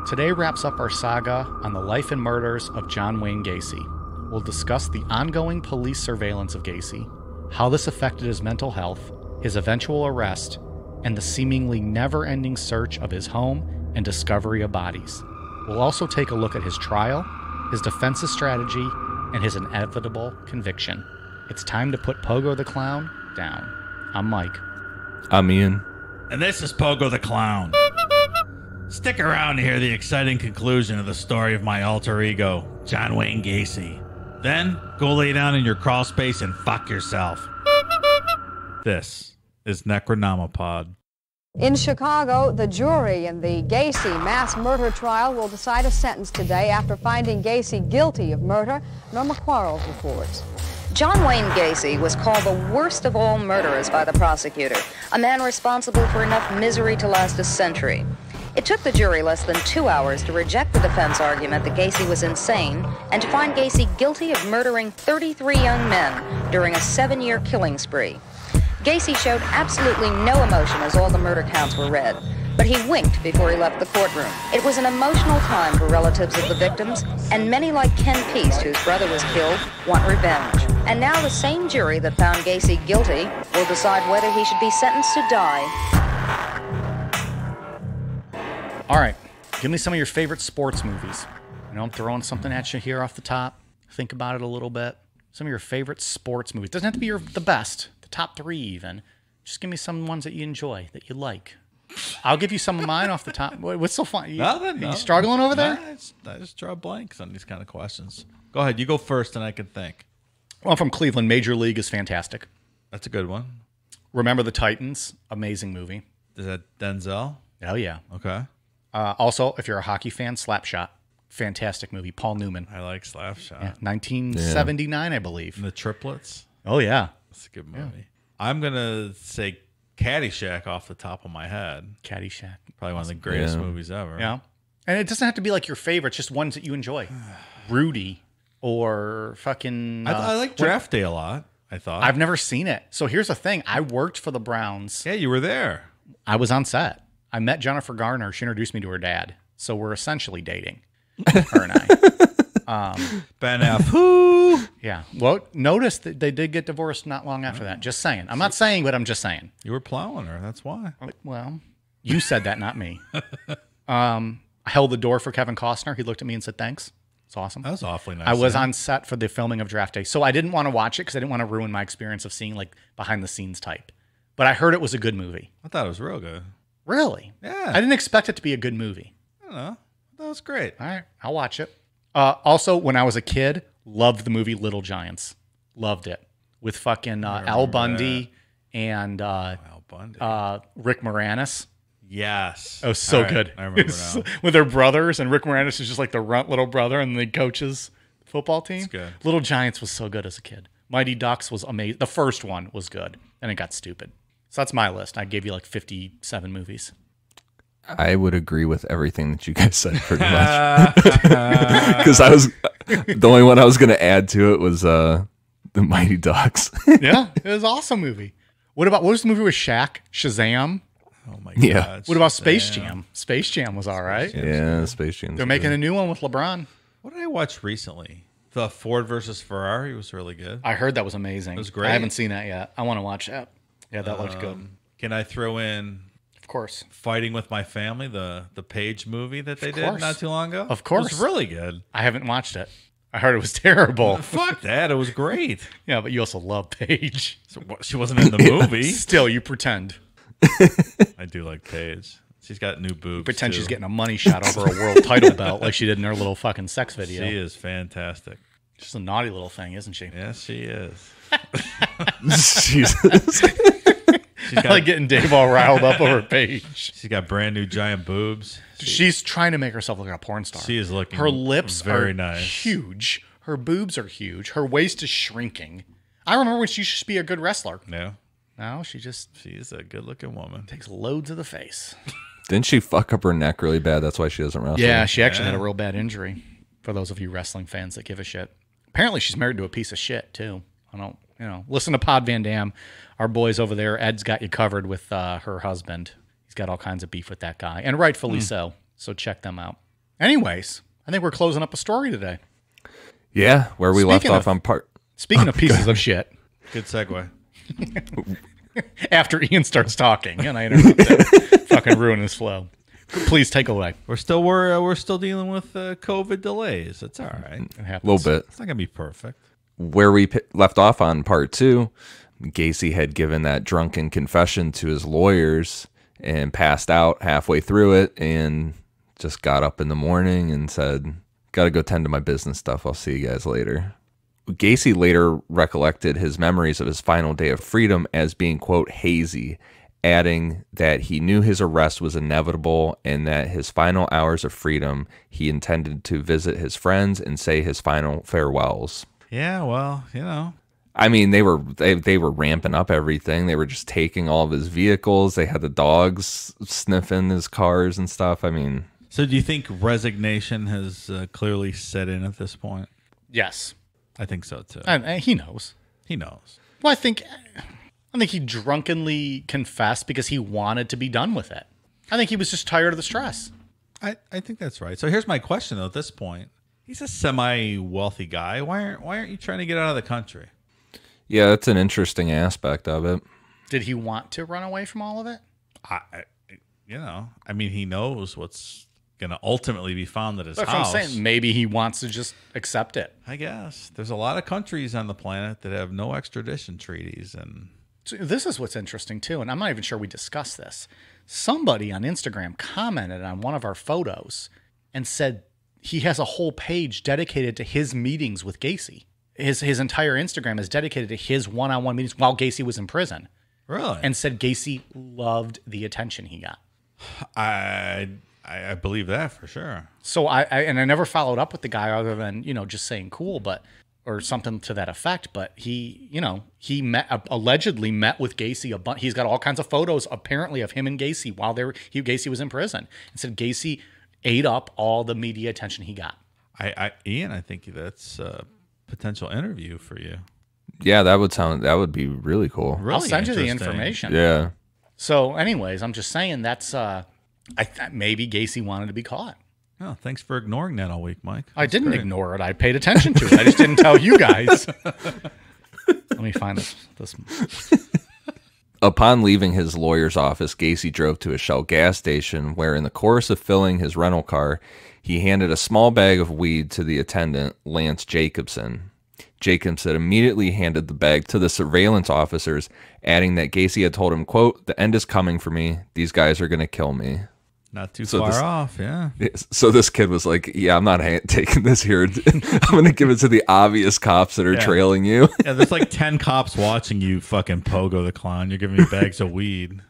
Today wraps up our saga on the life and murders of John Wayne Gacy. We'll discuss the ongoing police surveillance of Gacy, how this affected his mental health, his eventual arrest, and the seemingly never-ending search of his home and discovery of bodies. We'll also take a look at his trial, his defense's strategy, and his inevitable conviction. It's time to put Pogo the Clown down. I'm Mike. I'm Ian. And this is Pogo the Clown. Stick around to hear the exciting conclusion of the story of my alter ego, John Wayne Gacy. Then, go lay down in your crawl space and fuck yourself. This is Necronomipod. In Chicago, the jury in the Gacy mass murder trial will decide a sentence today after finding Gacy guilty of murder. Norma Quarles reports. John Wayne Gacy was called the worst of all murderers by the prosecutor, a man responsible for enough misery to last a century. It took the jury less than 2 hours to reject the defense argument that Gacy was insane and to find Gacy guilty of murdering 33 young men during a 7-year killing spree. Gacy showed absolutely no emotion as all the murder counts were read, but he winked before he left the courtroom. It was an emotional time for relatives of the victims, and many like Ken Peace, whose brother was killed, want revenge. And now the same jury that found Gacy guilty will decide whether he should be sentenced to die. All right, give me some of your favorite sports movies. I'm throwing something at you here off the top. Think about it a little bit. Some of your favorite sports movies. Doesn't have to be the best, the top 3 even. Just give me some ones that you enjoy, that you like. I'll give you some of mine off the top. What's so fun? Nothing. You struggling over there? I just draw blanks on these kind of questions. Go ahead. You go first, and I can think. Well, I'm from Cleveland. Major League is fantastic. That's a good one. Remember the Titans? Amazing movie. Is that Denzel? Oh, yeah. Okay. Also, if you're a hockey fan, Slapshot. Fantastic movie. Paul Newman. I like Slapshot. Yeah, 1979, I believe. And the Triplets? Oh, yeah. That's a good movie. Yeah. I'm going to say Caddyshack off the top of my head. Caddyshack. Probably one of the greatest movies ever. Yeah. And it doesn't have to be like your favorite, just ones that you enjoy. Rudy or fucking... I like Draft Day a lot, I thought. I've never seen it. So here's the thing. I worked for the Browns. Yeah, you were there. I was on set. I met Jennifer Garner. She introduced me to her dad. So we're essentially dating, her and I. Ben F. Who? Yeah. Well, notice that they did get divorced not long after that. Just saying. I'm not saying, but I'm just saying. You were plowing her. That's why. Well, you said that, not me. I held the door for Kevin Costner. He looked at me and said, thanks. It's awesome. That was awfully nice. I was on set for the filming of Draft Day. So I didn't want to watch it because I didn't want to ruin my experience of seeing like behind the scenes type. But I heard it was a good movie. I thought it was real good. Really? Yeah. I didn't expect it to be a good movie. I don't know. That was great. All right. I'll watch it. Also, when I was a kid, loved the movie Little Giants. Loved it. With fucking Al Bundy and Al Bundy. Rick Moranis. Yes. Oh, so right. good. I remember now. With their brothers, and Rick Moranis is just like the runt little brother, and he coaches the football team. That's good. Little Giants was so good as a kid. Mighty Ducks was amazing. The first one was good, and it got stupid. So that's my list. I gave you like 57 movies. I would agree with everything that you guys said pretty much. Because the only one I was going to add to it was the Mighty Ducks. Yeah, it was an awesome movie. What was the movie with Shaq? Shazam? Oh my God. Yeah. What about Space Jam? Space Jam was all right. Yeah, Space Jam. They're making a new one with LeBron. What did I watch recently? The Ford versus Ferrari was really good. I heard that was amazing. It was great. I haven't seen that yet. I want to watch that. Yeah, that looked good. Can I throw in, of course, Fighting with My Family, the Page movie that they did not too long ago? Of course. It was really good. I haven't watched it. I heard it was terrible. Fuck that. It was great. Yeah, but you also love Paige. So, she wasn't in the movie. Still, you pretend. I do like Paige. She's got new boobs. Pretend too. she's getting a money shot over a world title belt like she did in her little fucking sex video. She is fantastic. She's a naughty little thing, isn't she? Yes, she is. Jesus. She's like getting Dave all riled up over Paige. She's got brand new giant boobs. She's trying to make herself look like a porn star. She is looking. Her lips very are nice. Huge. Her boobs are huge. Her waist is shrinking. I remember when she used to be a good wrestler. No. Now she's a good-looking woman. Takes loads of the face. Didn't she fuck up her neck really bad? That's why she doesn't wrestle. Yeah, she actually had a real bad injury. For those of you wrestling fans that give a shit. Apparently, she's married to a piece of shit too. I don't, listen to Pod Van Dam. Our boys over there, Ed's got you covered with her husband. He's got all kinds of beef with that guy, and rightfully so. So check them out. Anyways, I think we're closing up a story today. Yeah, where we left off on part. Speaking of pieces of shit. Good segue. After Ian starts talking and I interrupt him, fucking ruin his flow. Please take away. We're still dealing with COVID delays. It's all right. It happens. A little bit. It's not gonna be perfect. Where we left off on part 2, Gacy had given that drunken confession to his lawyers and passed out halfway through it and just got up in the morning and said, "Got to go tend to my business stuff. I'll see you guys later." Gacy later recollected his memories of his final day of freedom as being, quote, hazy, adding that he knew his arrest was inevitable and that his final hours of freedom, he intended to visit his friends and say his final farewells. Yeah, well, you know. I mean, they were ramping up everything. They were just taking all of his vehicles. They had the dogs sniffing his cars and stuff. I mean... So do you think resignation has clearly set in at this point? Yes. I think so, too. And he knows. He knows. Well, I think he drunkenly confessed because he wanted to be done with it. I think he was just tired of the stress. I think that's right. So here's my question, though, at this point. He's a semi-wealthy guy. Why aren't you trying to get out of the country? Yeah, that's an interesting aspect of it. Did he want to run away from all of it? I mean, he knows what's going to ultimately be found at his That's house. what I'm saying. Maybe he wants to just accept it. I guess. There's a lot of countries on the planet that have no extradition treaties. And So this is what's interesting, too, and I'm not even sure we discussed this. Somebody on Instagram commented on one of our photos and said he has a whole page dedicated to his meetings with Gacy. His entire Instagram is dedicated to his one-on-one meetings while Gacy was in prison. Really? And said Gacy loved the attention he got. I believe that for sure. So I never followed up with the guy other than, just saying cool, or something to that effect. But he allegedly met with Gacy he's got all kinds of photos apparently of him and Gacy while Gacy was in prison, and said Gacy ate up all the media attention he got. Ian, I think that's a potential interview for you. Yeah, that would be really cool. Really I'll send you the interesting. information. Yeah. So anyways, I'm just saying that's maybe Gacy wanted to be caught. Oh, thanks for ignoring that all week, Mike. I That's didn't great. ignore it. I paid attention to it. I just didn't tell you guys. Let me find this. Upon leaving his lawyer's office, Gacy drove to a Shell gas station where, in the course of filling his rental car, he handed a small bag of weed to the attendant, Lance Jacobson. Jacobson immediately handed the bag to the surveillance officers, adding that Gacy had told him, quote, "The end is coming for me. These guys are going to kill me." Not too far off, yeah. So this kid was like, "Yeah, I'm not taking this here. I'm going to give it to the obvious cops that are trailing you." Yeah, there's like 10 cops watching you fucking pogo the clown. You're giving me bags of weed.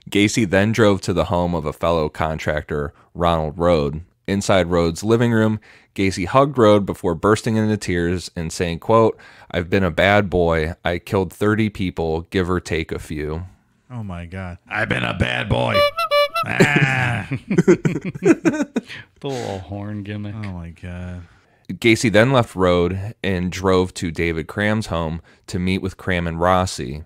Gacy then drove to the home of a fellow contractor, Ronald Rode. Inside Rhode's living room, Gacy hugged Rode before bursting into tears and saying, quote, "I've been a bad boy. I killed 30 people, give or take a few." Oh, my God. I've been a bad boy. Ah. The little horn gimmick. Oh, my God. Gacy then left Rode and drove to David Cram's home to meet with Cram and Rossi.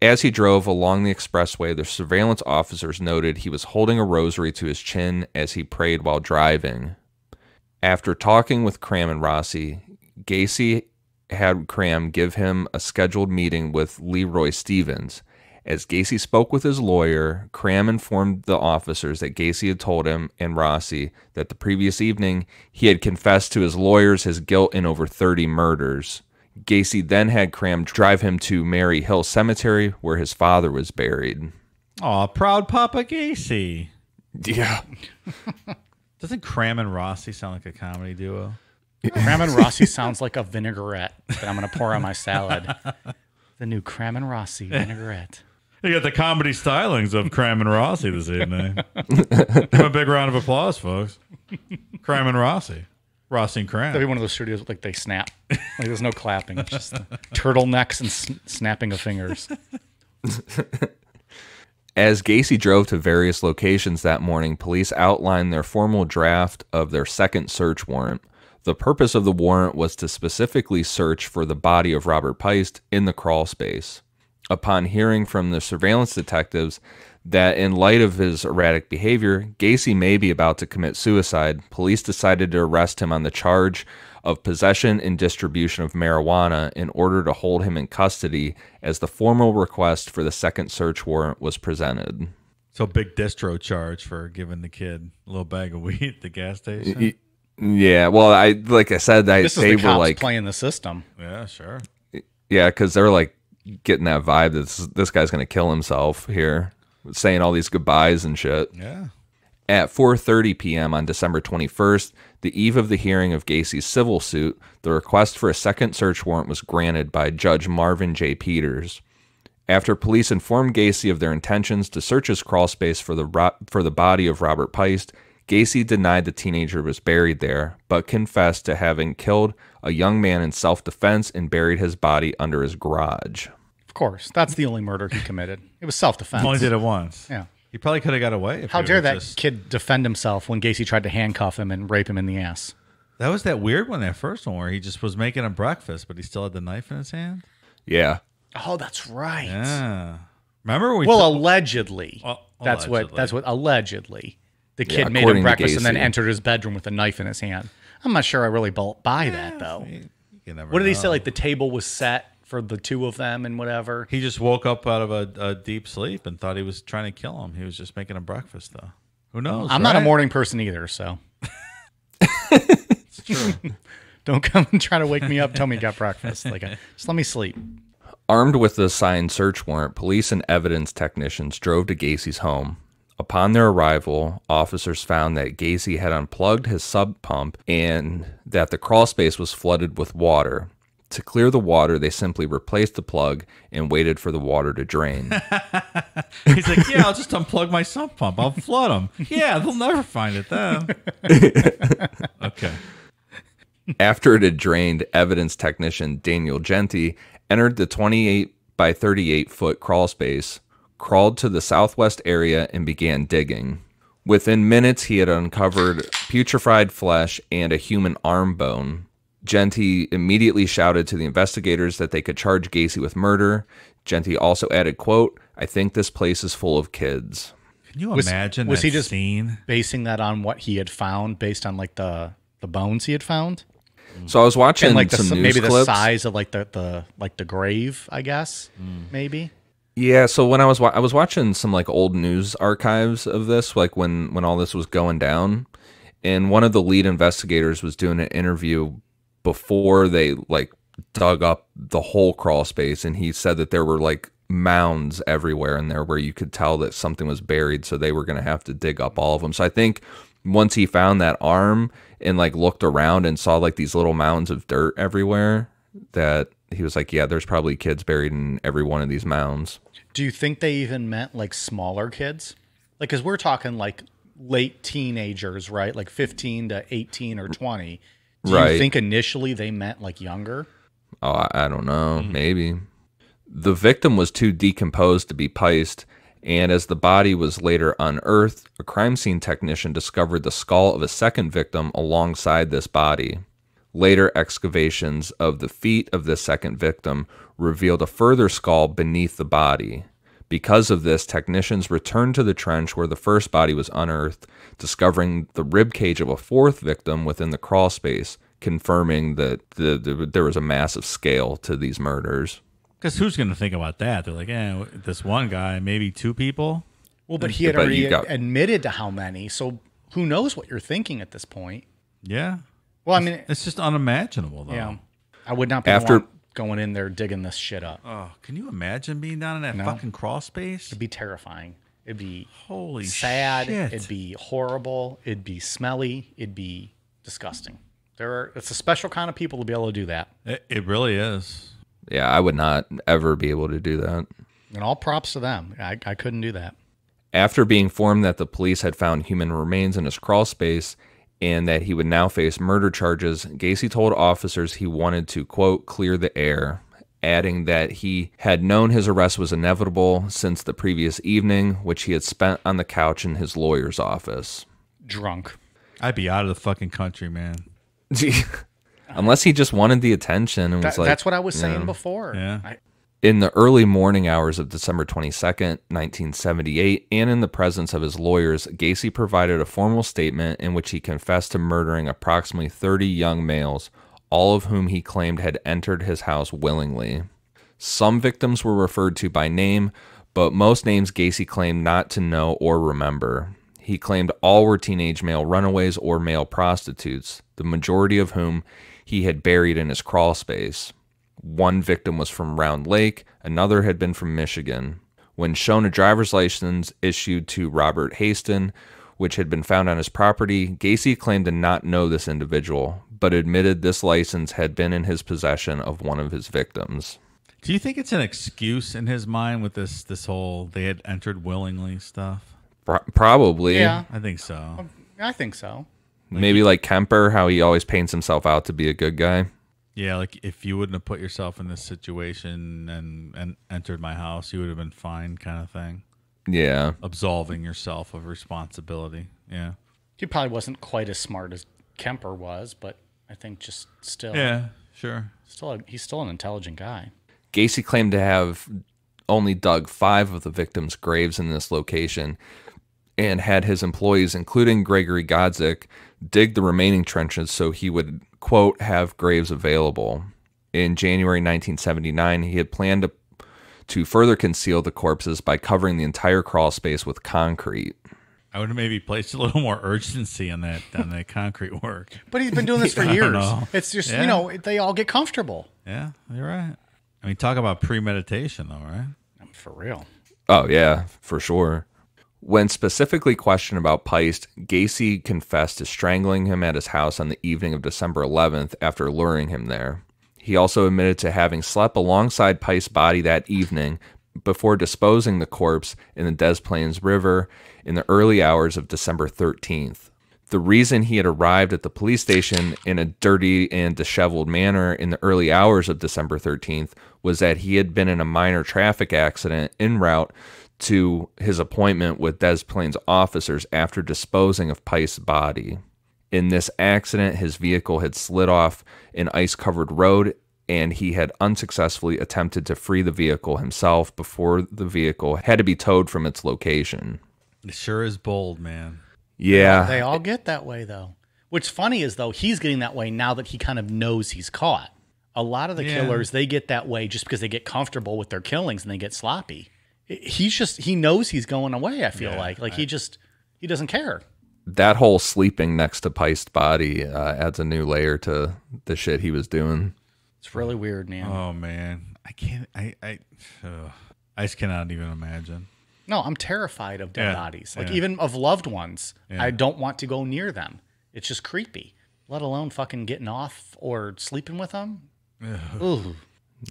As he drove along the expressway, the surveillance officers noted he was holding a rosary to his chin as he prayed while driving. After talking with Cram and Rossi, Gacy had Cram give him a scheduled meeting with Leroy Stevens. As Gacy spoke with his lawyer, Cram informed the officers that Gacy had told him and Rossi that the previous evening he had confessed to his lawyers his guilt in over 30 murders. Gacy then had Cram drive him to Mary Hill Cemetery, where his father was buried. Aw, proud Papa Gacy. Yeah. Doesn't Cram and Rossi sound like a comedy duo? Cram and Rossi sounds like a vinaigrette that I'm going to pour on my salad. The new Cram and Rossi vinaigrette. You got the comedy stylings of Cram and Rossi this evening. Give a big round of applause, folks. Cram and Rossi. Rossi and Cram. That'd be one of those studios like they snap. Like there's no clapping. It's just turtlenecks and snapping of fingers. As Gacy drove to various locations that morning, police outlined their formal draft of their second search warrant. The purpose of the warrant was to specifically search for the body of Robert Peist in the crawl space. Upon hearing from the surveillance detectives that in light of his erratic behavior, Gacy may be about to commit suicide, police decided to arrest him on the charge of possession and distribution of marijuana in order to hold him in custody as the formal request for the second search warrant was presented. So big distro charge for giving the kid a little bag of weed at the gas station. Yeah, well, like I said, This is they the were cops like playing the system. Yeah, sure. Yeah, because they're like getting that vibe that this guy's going to kill himself here, saying all these goodbyes and shit. Yeah. At 4:30 p.m. on December 21st, the eve of the hearing of Gacy's civil suit, the request for a second search warrant was granted by Judge Marvin J. Peters. After police informed Gacy of their intentions to search his crawl space for the body of Robert Peist, Gacy denied the teenager was buried there, but confessed to having killed a young man in self-defense and buried his body under his garage. Of course, that's the only murder he committed. It was self-defense. Only did it once. Yeah. He probably could have got away. If How he dare would've that just- kid defend himself when Gacy tried to handcuff him and rape him in the ass? That was that weird one, that first one, where he just was making him breakfast, but he still had the knife in his hand. Yeah. Oh, that's right. Yeah. Remember we? Well, allegedly. Well, That's what allegedly. The kid Yeah, made him according to breakfast and then Gacy. entered his bedroom with a knife in his hand. I'm not sure I really buy that, though. You never What did he know. say? Like the table was set for the two of them and whatever? He just woke up out of a deep sleep and thought he was trying to kill him. He was just making him breakfast, though. Who knows? I'm not a right? morning person either, so. It's true. Don't come and try to wake me up, tell me you got breakfast. Just let me sleep. Armed with the signed search warrant, police and evidence technicians drove to Gacy's home. Upon their arrival, officers found that Gacy had unplugged his sub pump and that the crawl space was flooded with water. To clear the water, they simply replaced the plug and waited for the water to drain. He's like, yeah, I'll just unplug my sump pump. I'll flood them. Yeah, they'll never find it then. Okay. After it had drained, evidence technician Daniel Genty entered the 28 by 38 foot crawl space, crawled to the southwest area, and began digging. Within minutes, he had uncovered putrefied flesh and a human arm bone. Genty immediately shouted to the investigators that they could charge Gacy with murder. Genty also added, quote, "I think this place is full of kids." Can you imagine was that he just scene? basing that on what he had found based on like the bones he had found? So I was watching And like some news maybe clips. the size of like the grave, I guess. Maybe. Yeah, so when I was watching some like old news archives of this, like when all this was going down, and one of the lead investigators was doing an interview before they like dug up the whole crawl space, and he said that there were like mounds everywhere in there where you could tell that something was buried, so they were going to have to dig up all of them. So I think once he found that arm and like looked around and saw like these little mounds of dirt everywhere, that he was like, yeah, there's probably kids buried in every one of these mounds. Do you think they even meant like smaller kids? Like, because we're talking like late teenagers, right? Like 15 to 18 or 20. Do Right. you think initially they meant like younger? Oh, I don't know. Maybe. The victim was too decomposed to be piced, and as the body was later unearthed, a crime scene technician discovered the skull of a second victim alongside this body. Later excavations of the feet of this second victim revealed a further skull beneath the body. Because of this, technicians returned to the trench where the first body was unearthed, discovering the rib cage of a fourth victim within the crawl space, confirming that there was a massive scale to these murders. Because who's going to think about that? They're like, this one guy, maybe two people. Well, but he had But already you got- admitted to how many, so who knows what you're thinking at this point? Yeah. Well, I mean, It's just unimaginable, though. yeah, I would not be After- going in there digging this shit up. Oh, can you imagine being down in that No. fucking crawl space? It'd be terrifying. It'd be Holy sad. shit. It'd be horrible. It'd be smelly. It'd be disgusting. It's a special kind of people to be able to do that. It really is. Yeah, I would not ever be able to do that. And all props to them. I couldn't do that. After being informed that the police had found human remains in his crawl space and that he would now face murder charges, Gacy told officers he wanted to, quote, clear the air, adding that he had known his arrest was inevitable since the previous evening, which he had spent on the couch in his lawyer's office. Drunk. I'd be out of the fucking country, man. Unless he just wanted the attention and was like... That's what I was saying yeah. before. Yeah. In the early morning hours of December 22nd, 1978, and in the presence of his lawyers, Gacy provided a formal statement in which he confessed to murdering approximately 30 young males, all of whom he claimed had entered his house willingly. Some victims were referred to by name, but most names Gacy claimed not to know or remember. He claimed all were teenage male runaways or male prostitutes, the majority of whom he had buried in his crawl space. One victim was from Round Lake, another had been from Michigan. When shown a driver's license issued to Robert Haston, which had been found on his property, Gacy claimed to not know this individual, but admitted this license had been in his possession of one of his victims. Do you think it's an excuse in his mind with this whole they had entered willingly stuff? Probably. Yeah, I think so. I think so. Maybe like Kemper, how he always paints himself out to be a good guy. Yeah, like if you wouldn't have put yourself in this situation and entered my house, you would have been fine, kind of thing. Yeah. Absolving yourself of responsibility. Yeah. He probably wasn't quite as smart as Kemper was, but I think just still. Yeah, sure. He's still an intelligent guy. Gacy claimed to have only dug 5 of the victims' graves in this location and had his employees, including Gregory Godzik, dig the remaining trenches so he would, quote, have graves available. In January 1979, he had planned to further conceal the corpses by covering the entire crawl space with concrete. I would have maybe placed a little more urgency on that concrete work. But he's been doing this for years. Know. It's just, they all get comfortable. Yeah, you're right. I mean, talk about premeditation, though, right? For real. Oh, yeah, for sure. When specifically questioned about Peist, Gacy confessed to strangling him at his house on the evening of December 11th after luring him there. He also admitted to having slept alongside Peist's body that evening before disposing the corpse in the Des Plaines River in the early hours of December 13th. The reason he had arrived at the police station in a dirty and disheveled manner in the early hours of December 13th was that he had been in a minor traffic accident en route to his appointment with Des Plaines officers after disposing of Peist's body. In this accident, his vehicle had slid off an ice-covered road, and he had unsuccessfully attempted to free the vehicle himself before the vehicle had to be towed from its location. It sure is bold, man. Yeah. They all get that way, though. What's funny is, though, he's getting that way now that he kind of knows he's caught. A lot of the killers, they get that way just because they get comfortable with their killings and they get sloppy. He knows he's going away, I feel like. Like, he doesn't care. That whole sleeping next to Peist's body adds a new layer to the shit he was doing. It's really weird, man. Oh, man. I can't, I just cannot even imagine. No, I'm terrified of dead bodies. Like, even of loved ones. Yeah. I don't want to go near them. It's just creepy. Let alone fucking getting off or sleeping with them. Ooh.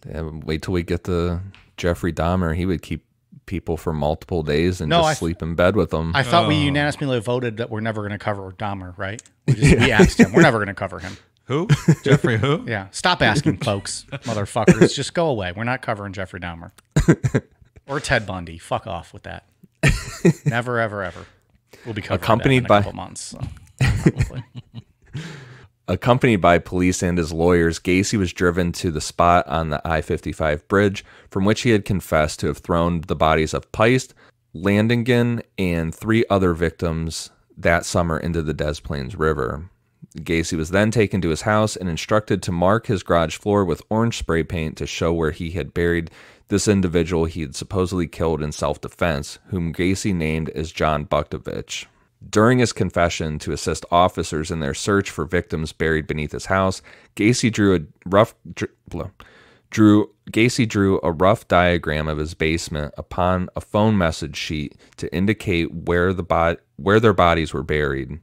Yeah, wait till we get to Jeffrey Dahmer. He would keep people for multiple days and sleep in bed with them. I thought we unanimously voted that we're never going to cover Dahmer, right? We asked him. We're never going to cover him. Who? Jeffrey who? Yeah. Stop asking, folks. Motherfuckers. Just go away. We're not covering Jeffrey Dahmer. Or Ted Bundy. Fuck off with that. Never, ever, ever. We'll be covering that in a couple months. So, probably. Accompanied by police and his lawyers, Gacy was driven to the spot on the I-55 bridge from which he had confessed to have thrown the bodies of Peist, Landingen, and 3 other victims that summer into the Des Plaines River. Gacy was then taken to his house and instructed to mark his garage floor with orange spray paint to show where he had buried this individual he had supposedly killed in self-defense, whom Gacy named as John Buktovich. During his confession to assist officers in their search for victims buried beneath his house, Gacy drew a rough diagram of his basement upon a phone message sheet to indicate where their bodies were buried.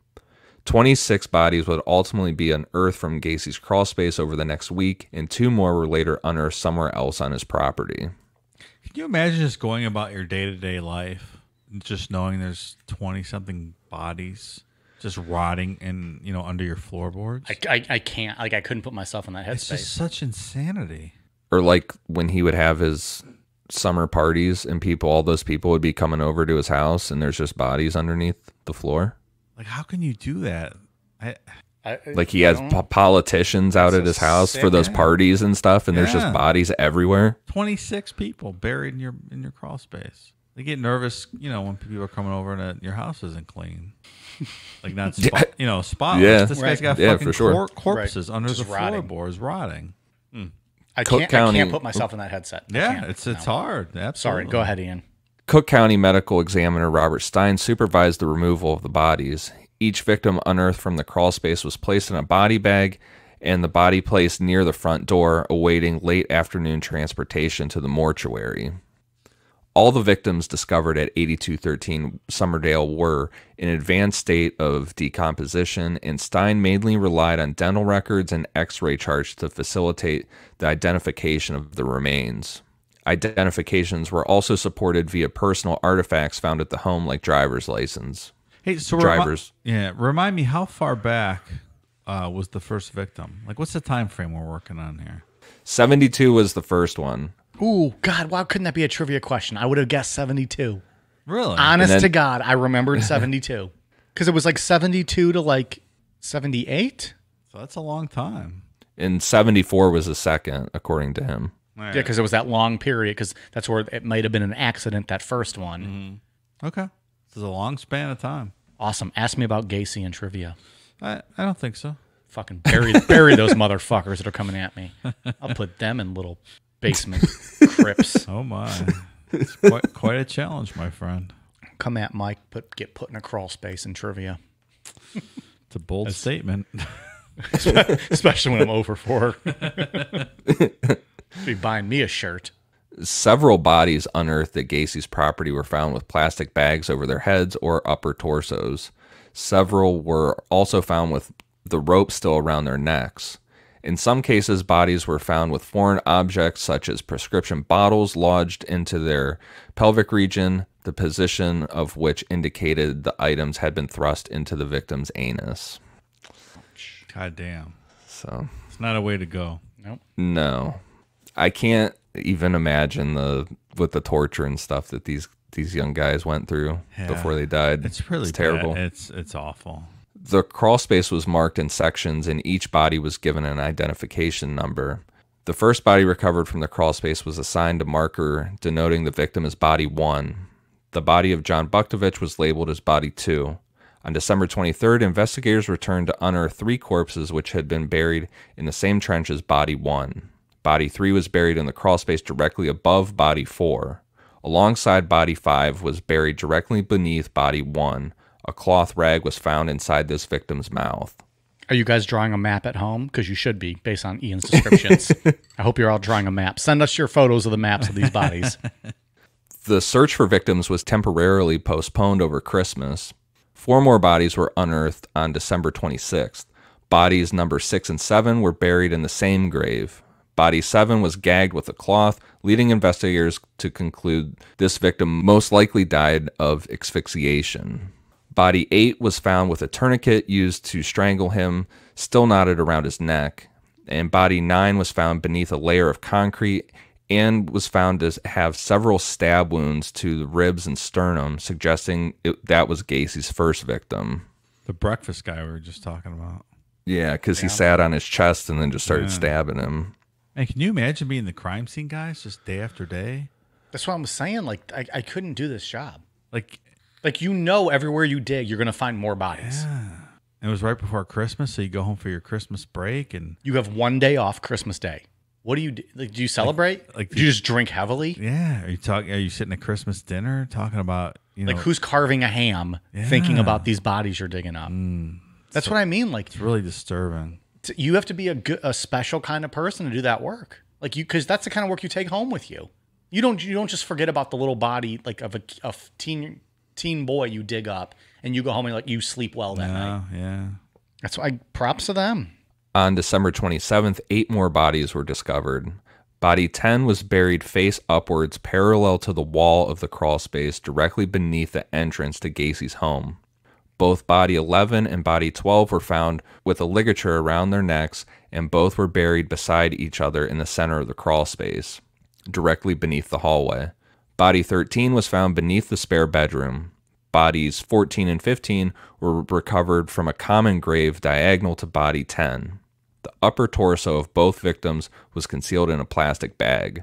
26 bodies would ultimately be unearthed from Gacy's crawl space over the next week, and 2 more were later unearthed somewhere else on his property. Can you imagine just going about your day-to-day life, just knowing there's 20-something bodies just rotting in, under your floorboards? I can't. Like, I couldn't put myself in that headspace. It's just such insanity. Or like when he would have his summer parties and all those people would be coming over to his house and there's just bodies underneath the floor. Like, how can you do that? Like he has politicians out at his house for those parties and stuff, and there's just bodies everywhere. 26 people buried in your crawl space. They get nervous, when people are coming over and your house isn't clean. Like not spotless. Yeah. This guy's got fucking for sure. corpses under Just the rotting. floorboards rotting. I Cook can't put myself in that headset. It's hard. Absolutely. Sorry, go ahead, Ian. Cook County Medical Examiner Robert Stein supervised the removal of the bodies. Each victim unearthed from the crawl space was placed in a body bag, and the body placed near the front door, awaiting late afternoon transportation to the mortuary. All the victims discovered at 8213 Summerdale were in an advanced state of decomposition, and Stein mainly relied on dental records and x-ray charts to facilitate the identification of the remains. Identifications were also supported via personal artifacts found at the home, like driver's license. Hey, so remind me, how far back was the first victim? Like, what's the time frame we're working on here? 72 was the first one. Ooh, God, why couldn't that be a trivia question? I would have guessed 72. Really? Honest to God, I remembered 72. Because it was like 72 to like 78. So that's a long time. And 74 was the second, according to him. Yeah, because it was that long period, because that's where it might have been an accident, that first one. Mm-hmm. Okay. This is a long span of time. Awesome. Ask me about Gacy and trivia. I don't think so. Fucking bury those motherfuckers that are coming at me. I'll put them in little basement crypts. Oh, my. It's quite a challenge, my friend. Come at Mike, get put in a crawl space in trivia. It's a bold statement. Especially when I'm over 4. Be buying me a shirt. Several bodies unearthed at Gacy's property were found with plastic bags over their heads or upper torsos. Several were also found with the rope still around their necks. In some cases, bodies were found with foreign objects such as prescription bottles lodged into their pelvic region, the position of which indicated the items had been thrust into the victim's anus. God damn. So it's not a way to go. Nope. No. I can't even imagine with the torture and stuff that these young guys went through before they died. It's really terrible. Bad. It's awful. The crawl space was marked in sections, and each body was given an identification number. The first body recovered from the crawl space was assigned a marker denoting the victim as Body 1. The body of John Buktovich was labeled as Body 2. On December 23rd, investigators returned to unearth 3 corpses which had been buried in the same trench as Body 1. Body 3 was buried in the crawl space directly above Body 4. Alongside Body 5 was buried directly beneath Body 1. A cloth rag was found inside this victim's mouth. Are you guys drawing a map at home? Because you should be, based on Ian's descriptions. I hope you're all drawing a map. Send us your photos of the maps of these bodies. The search for victims was temporarily postponed over Christmas. 4 more bodies were unearthed on December 26th. Bodies number 6 and 7 were buried in the same grave. Body 7 was gagged with a cloth, leading investigators to conclude this victim most likely died of asphyxiation. Body 8 was found with a tourniquet used to strangle him, still knotted around his neck. And Body 9 was found beneath a layer of concrete and was found to have several stab wounds to the ribs and sternum, suggesting that was Gacy's first victim. The breakfast guy we were just talking about. Yeah, because he sat on his chest and then just started stabbing him. And can you imagine being the crime scene guys just day after day? That's what I'm saying. Like, I couldn't do this job. Like everywhere you dig, you're going to find more bodies. Yeah. It was right before Christmas, so you go home for your Christmas break, and you have one day off Christmas Day. What do you do? Like, do you celebrate? Like do you just drink heavily? Yeah. Are you sitting at Christmas dinner talking about, like who's carving a ham, thinking about these bodies you're digging up? That's what I mean. Like, it's really disturbing. You have to be a special kind of person to do that work. Like because that's the kind of work you take home with you. You don't just forget about the little body like of a teen boy you dig up and you go home and like you sleep well that night. Yeah. That's why props to them. On December 27th, 8 more bodies were discovered. Body 10 was buried face upwards parallel to the wall of the crawl space directly beneath the entrance to Gacy's home. Both Body 11 and Body 12 were found with a ligature around their necks, and both were buried beside each other in the center of the crawl space, directly beneath the hallway. Body 13 was found beneath the spare bedroom. Bodies 14 and 15 were recovered from a common grave diagonal to body 10. The upper torso of both victims was concealed in a plastic bag.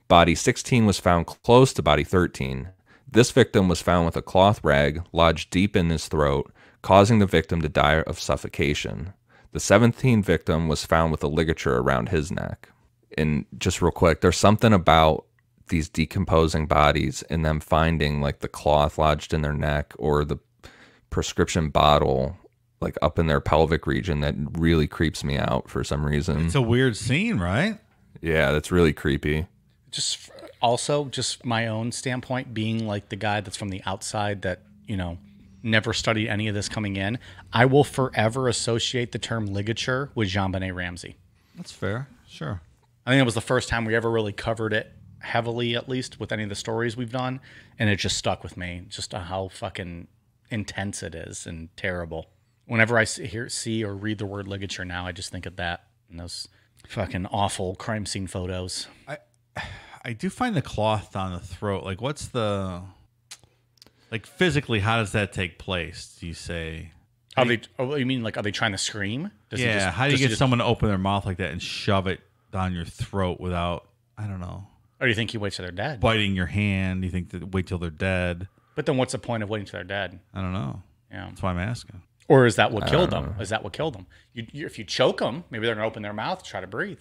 Body 16 was found close to body 13. This victim was found with a cloth rag lodged deep in his throat, causing the victim to die of suffocation. The 17th victim was found with a ligature around his neck. And just real quick, there's something about these decomposing bodies and them finding like the cloth lodged in their neck or the prescription bottle like up in their pelvic region that really creeps me out for some reason. It's a weird scene, right? Yeah, that's really creepy. Just also, just my own standpoint, being like the guy that's from the outside that, you know, never studied any of this coming in, I will forever associate the term ligature with Jean-Benet Ramsey. That's fair. Sure. I think it was the first time we ever really covered it heavily, at least with any of the stories we've done, and it just stuck with me, just how fucking intense it is and terrible. Whenever I see or read the word ligature now, I just think of that and those fucking awful crime scene photos. I do find the cloth on the throat, like what's the, like physically, how does that take place? Do you say? You mean like, are they trying to scream? How do you get someone to open their mouth like that and shove it down your throat without, I don't know. Or do you think he waits till they're dead? Biting your hand? Do you think that wait till they're dead? But then what's the point of waiting till they're dead? I don't know. Yeah. That's why I'm asking. Or is that what killed them? Is that what killed them? If you choke them, maybe they're going to open their mouth to try to breathe.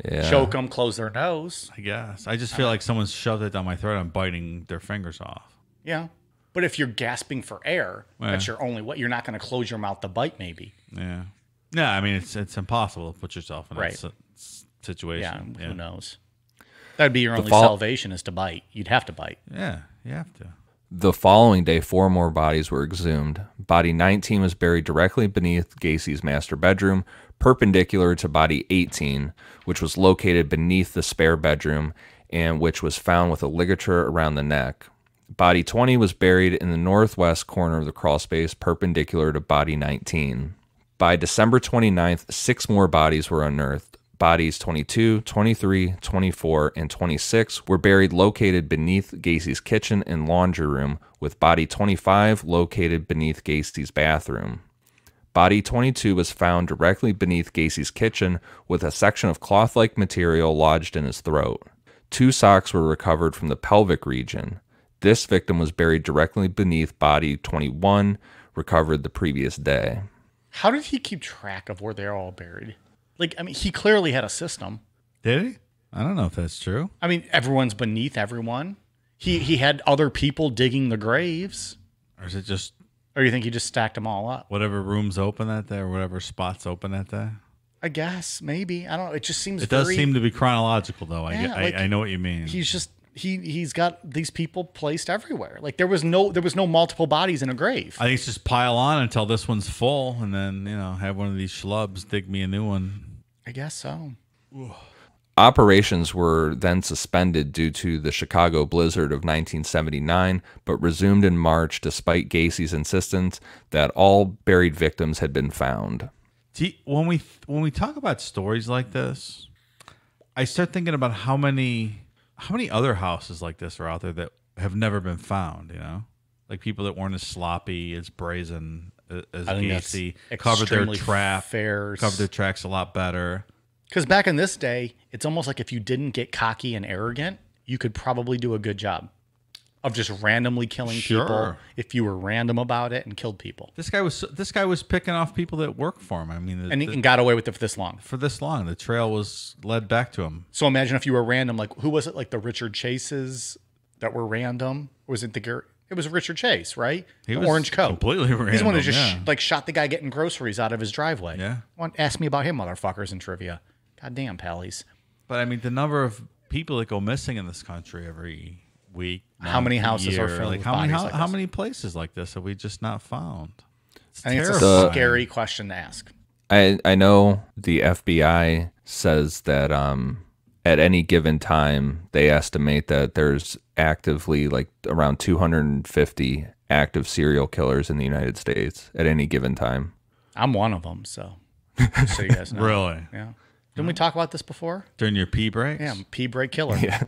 Yeah. Choke them, close their nose. I guess. I just feel like someone's shoved it down my throat. I'm biting their fingers off. Yeah. But if you're gasping for air, that's your only way. You're not going to close your mouth to bite, maybe. Yeah. No, I mean, it's impossible to put yourself in that situation. Yeah, who knows? That'd be your only salvation is to bite. You'd have to bite. Yeah, you have to. The following day, 4 more bodies were exhumed. Body 19 was buried directly beneath Gacy's master bedroom, perpendicular to body 18, which was located beneath the spare bedroom and which was found with a ligature around the neck. Body 20 was buried in the northwest corner of the crawl space, perpendicular to body 19. By December 29th, 6 more bodies were unearthed. Bodies 22, 23, 24, and 26 were buried located beneath Gacy's kitchen and laundry room, with body 25 located beneath Gacy's bathroom. Body 22 was found directly beneath Gacy's kitchen with a section of cloth-like material lodged in his throat. 2 socks were recovered from the pelvic region. This victim was buried directly beneath body 21, recovered the previous day. How did he keep track of where they're all buried? Like, I mean, he clearly had a system. Did he? I don't know if that's true. I mean, everyone's beneath everyone. He had other people digging the graves. Or is it just... Or you think he just stacked them all up? Whatever room's open that day or whatever spot's open that day? I guess, maybe. I don't know. It just seems It does seem to be chronological, though. I know what you mean. He's just... He's got these people placed everywhere. Like there was no multiple bodies in a grave. I think it's just pile on until this one's full, and then have one of these schlubs dig me a new one. I guess so. Operations were then suspended due to the Chicago blizzard of 1979, but resumed in March despite Gacy's insistence that all buried victims had been found. When we talk about stories like this, I start thinking about how many other houses like this are out there that have never been found, Like people that weren't as sloppy, as brazen as Gacy, covered their tracks a lot better. Because back in this day, it's almost like if you didn't get cocky and arrogant, you could probably do a good job of just randomly killing people if you were random about it and killed people. This guy was picking off people that work for him. I mean, and got away with it for this long. The trail was led back to him. So imagine if you were random, like who was it? Like the Richard Chases that were random? Or was it It was Richard Chase, right? He the was orange coat. Completely random. He's the one who just shot the guy getting groceries out of his driveway. Yeah. Ask me about him, motherfuckers, in trivia. Goddamn, pallies. But I mean, the number of people that go missing in this country every week. How many houses are filled with bodies like this? How many places like this have we just not found? I think it's a scary question to ask. I know the FBI says that at any given time, they estimate that there's actively like around 250 active serial killers in the United States at any given time. I'm one of them, so just so you guys know. Really? Yeah. Didn't we talk about this before? During your pee breaks? Yeah, pee break killer. Yeah.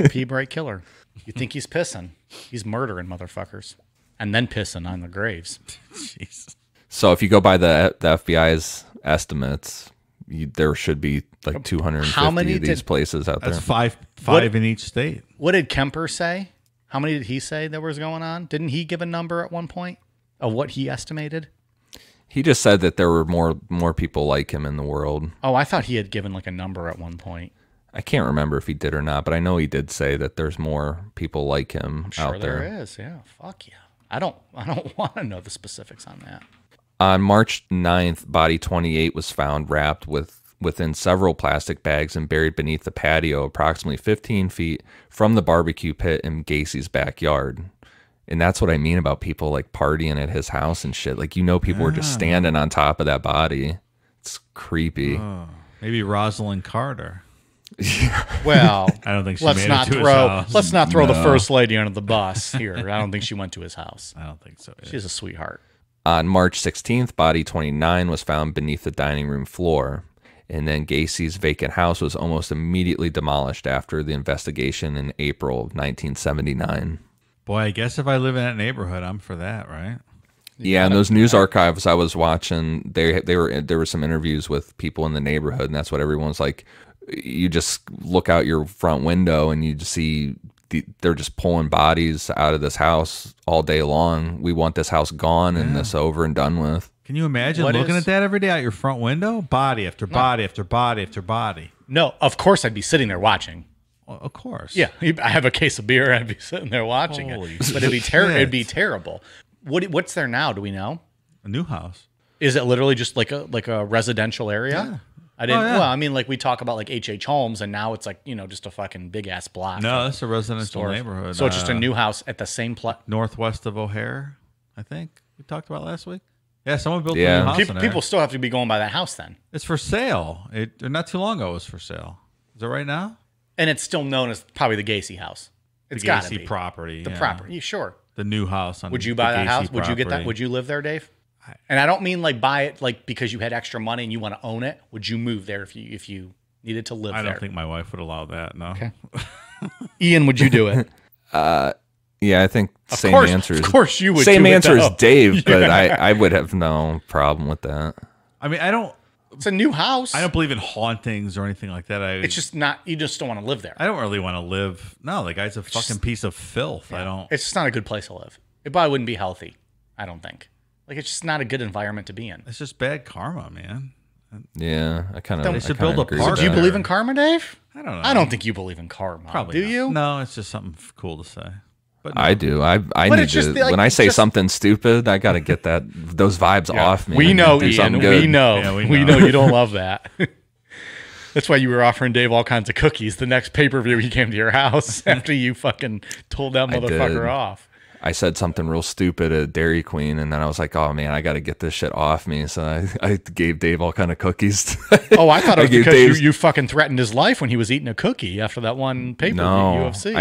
Pee break killer. You think he's pissing. He's murdering motherfuckers. and then pissing on the graves. Jeez. So if you go by the FBI's estimates, there should be like 250 How many of these places out there. That's five in each state. What did Kemper say? How many did he say there was going on? Didn't he give a number at one point of what he estimated? He just said that there were more people like him in the world. Oh, I thought he had given like a number at one point. I can't remember if he did or not, but I know he did say that there's more people like him I'm sure out there. there is. Yeah, fuck yeah. I don't want to know the specifics on that. On March 9th, body 28 was found wrapped within several plastic bags and buried beneath the patio approximately 15 feet from the barbecue pit in Gacy's backyard. And that's what I mean about people like partying at his house and shit. Like, people were just standing on top of that body. It's creepy. Oh, maybe Rosalind Carter. Well, I don't think she let's made not it to his throw house. let's not throw the first lady under the bus here. I don't think she went to his house. I don't think so. She's a sweetheart. On March 16th, body 29 was found beneath the dining room floor. And then Gacy's vacant house was almost immediately demolished after the investigation in April of 1979. Boy, I guess if I live in that neighborhood, I'm for that, right? Yeah, and those news archives I was watching, there were some interviews with people in the neighborhood, and that's what everyone's like. You just look out your front window and you just see they're just pulling bodies out of this house all day long. We want this house gone and this over and done with. Can you imagine looking at that every day out your front window? Body after body after body after body. No, of course I'd be sitting there watching. Well, of course. Yeah, I have a case of beer. I'd be sitting there watching Holy it, but it'd be shit. It'd be terrible. What's there now? Do we know? A new house. Is it literally just like a residential area? Yeah. I didn't. yeah. Well, I mean, like we talk about like H.H. Holmes, and now it's like just a fucking big ass block. No, of it's a residential stores. neighborhood. So it's just a new house at the same place. Northwest of O'Hare, I think we talked about last week. Yeah, someone built a Yeah. new house in there. People still have to be going by that house then, It's for sale. Not too long ago it was for sale. Is it right now? and it's still known as probably the Gacy house. It's The got to Gacy be property. the yeah. property. Sure. The new house. On Would you the buy that Gacy house? Would you get that? property. Would you live there, Dave? And I don't mean like buy it like because you had extra money and you want to own it. Would you move there if you needed to live I there? don't think my wife would allow that. No. Okay. Ian, would you do it? Yeah, I think same course, answer. of course you would Same do it, answer as though. Dave, but I would have no problem with that. I mean, I don't It's a new house. believe in hauntings or anything like that. It's just not. You just don't want to live there. I don't really want to live. No, the guy's a fucking piece of filth. I don't. It's just not a good place to live. It probably wouldn't be healthy. I don't think. Like it's just not a good environment to be in. It's just bad karma, man. Yeah, I kind of. They should build a agree park with Do you that. there. believe in karma, Dave? I don't know. I don't think you believe in karma. Probably Do not. you? No, it's just something cool to say. But no. I do. I But need it's just to. like- when I say just- something stupid, I got to get those vibes off me. We know, Do Ian. something good. We know. Yeah, we we know. know you don't love that. That's why you were offering Dave all kinds of cookies the next pay-per-view he came to your house after you fucking told that I did. motherfucker off. I said something real stupid at Dairy Queen, and then I was like, "Oh man, I got to get this shit off me." So I gave Dave all kind of cookies. Oh, I thought it was gave because Dave's- you fucking threatened his life when he was eating a cookie after that one pay-per-view No, UFC.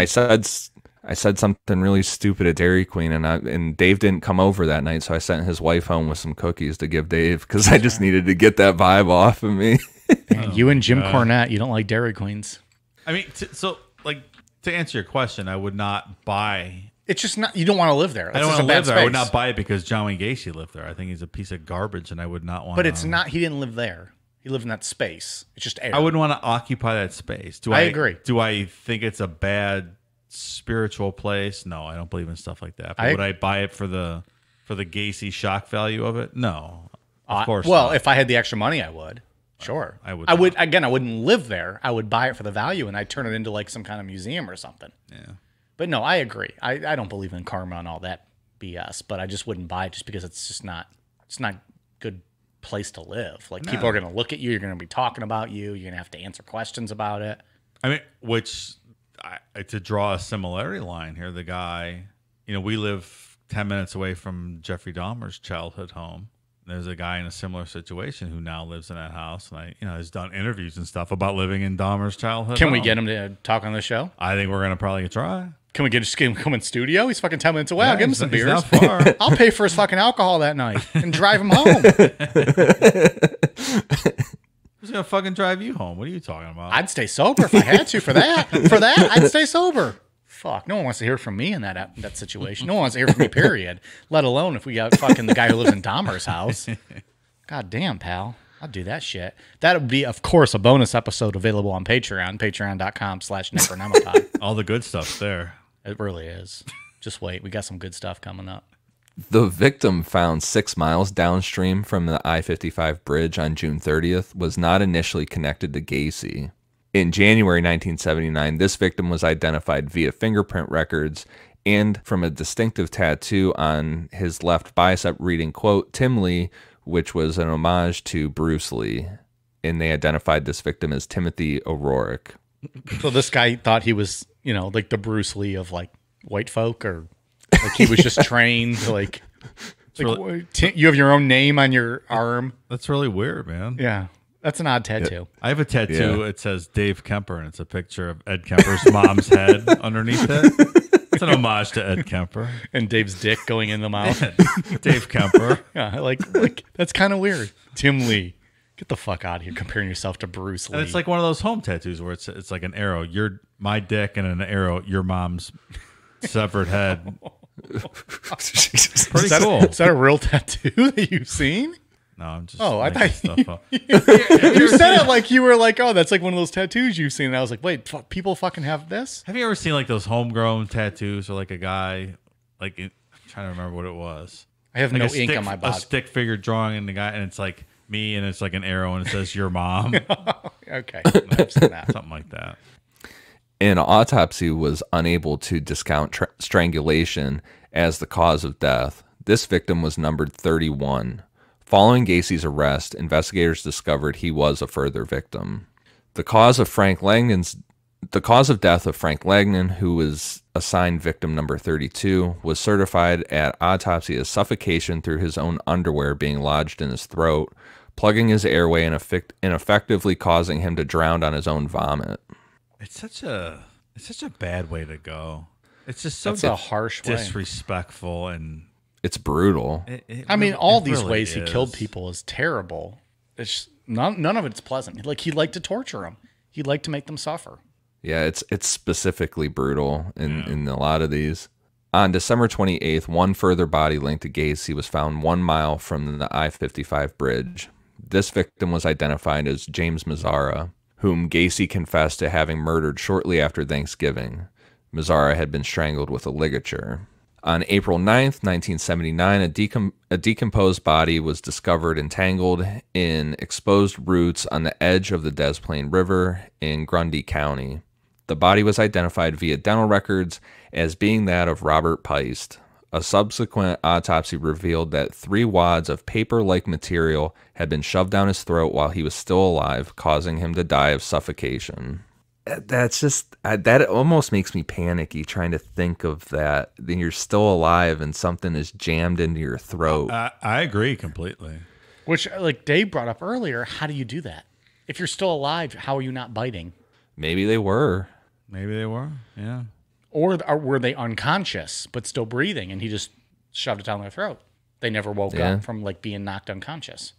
I said something really stupid at Dairy Queen, and Dave didn't come over that night, so I sent his wife home with some cookies to give Dave because I just needed to get that vibe off of me. Man, you and Jim Cornette, you don't like Dairy Queens. I mean, to answer your question, I would not buy. It's just not. You don't want to live there. I don't It's want to just a live bad there. I would space. not buy it because John Wayne Gacy lived there. I think he's a piece of garbage, and I would not want. But it's not. He didn't live there. He lived in that space. It's just air. I wouldn't want to occupy that space. I agree. Do I think it's a bad spiritual place? No, I don't believe in stuff like that. But I- would I buy it for the Gacy shock value of it? No, of course. Well, not. if I had the extra money, I would. Sure, I would I would. not. Again, I wouldn't live there. I would buy it for the value, and I'd turn it into like some kind of museum or something. Yeah. But no, I agree. I don't believe in karma and all that BS. But I just wouldn't buy it just because it's just not. It's not a good place to live. Like people are going to look at you. You're going to be talking about you. You're going to have to answer questions about it. I mean, to draw a similarity line here, the guy, we live 10 minutes away from Jeffrey Dahmer's childhood home. There's a guy in a similar situation who now lives in that house, and has done interviews and stuff about living in Dahmer's childhood. Can we home. get him to talk on the show? I think we're gonna probably try. Can we get him come in studio? He's fucking 10 minutes away. I'll give him some he's beers. not far. I'll pay for his fucking alcohol that night and drive him home. Who's gonna fucking drive you home? What are you talking about? I'd stay sober if I had to for that. For that, I'd stay sober. fuck. No one wants to hear from me in that situation. No one wants to hear from me, period. Let alone if we got fucking the guy who lives in Dahmer's house. God damn, pal. I'll do that shit. That would be, of course, a bonus episode available on Patreon, patreon.com/Necronomicon. All the good stuff's there. It really is. Just wait. We got some good stuff coming up. The victim, found 6 miles downstream from the I-55 bridge on June 30th, was not initially connected to Gacy. In January 1979, this victim was identified via fingerprint records and from a distinctive tattoo on his left bicep reading, quote, Tim Lee, which was an homage to Bruce Lee. And they identified this victim as Timothy O'Rourke. So this guy thought he was, like the Bruce Lee of like white folk, or like he was just trained to like you have your own name on your arm. That's really weird, man. Yeah. That's an odd tattoo. I have a tattoo. It says Dave Kemper, and it's a picture of Ed Kemper's mom's head underneath it. It's an homage to Ed Kemper. And Dave's dick going in the mouth. Dave Kemper. Yeah, like that's kind of weird. Tim Lee. Get the fuck out of here comparing yourself to Bruce Lee. And it's like one of those home tattoos where it's like an arrow. My dick, and an arrow, your mom's severed head. Pretty cool. Is that a real tattoo that you've seen? No, I'm just. Oh, I thought stuff up. you said it like you were like, oh, that's like one of those tattoos you've seen. And I was like, wait, people fucking have this? Have you ever seen like those homegrown tattoos, or like a guy, I'm trying to remember what it was. I have no ink on my body. A stick figure drawing in the guy, and it's like me, and it's like an arrow, and it says your mom. Okay, I've seen that. Something like that. An autopsy was unable to discount strangulation as the cause of death. This victim was numbered 31. Following Gacy's arrest, investigators discovered he was a further victim. The cause of death of Frank Langdon, who was assigned victim number 32, was certified at autopsy as suffocation through his own underwear being lodged in his throat, plugging his airway and effectively causing him to drown on his own vomit. It's such a bad way to go. It's just so That's a harsh way. Disrespectful, and it's brutal. All these really ways he killed people is terrible. It's just, none of it's pleasant. Like, he liked to torture them. He liked to make them suffer. Yeah, it's specifically brutal in a lot of these. On December 28th, one further body linked to Gacy was found 1 mile from the I-55 bridge. This victim was identified as James Mazzara, whom Gacy confessed to having murdered shortly after Thanksgiving. Mazzara had been strangled with a ligature. On April 9th, 1979, a decomposed body was discovered entangled in exposed roots on the edge of the Des Plaines River in Grundy County. The body was identified via dental records as being that of Robert Peist. A subsequent autopsy revealed that 3 wads of paper-like material had been shoved down his throat while he was still alive, causing him to die of suffocation. That's just, that almost makes me panicky trying to think of that. Then you're still alive and something is jammed into your throat. I agree completely. Which, like Dave brought up earlier, how do you do that? If you're still alive, how are you not biting? Maybe they were. Yeah. Or were they unconscious but still breathing, and he just shoved it down their throat? They never woke up from like being knocked unconscious.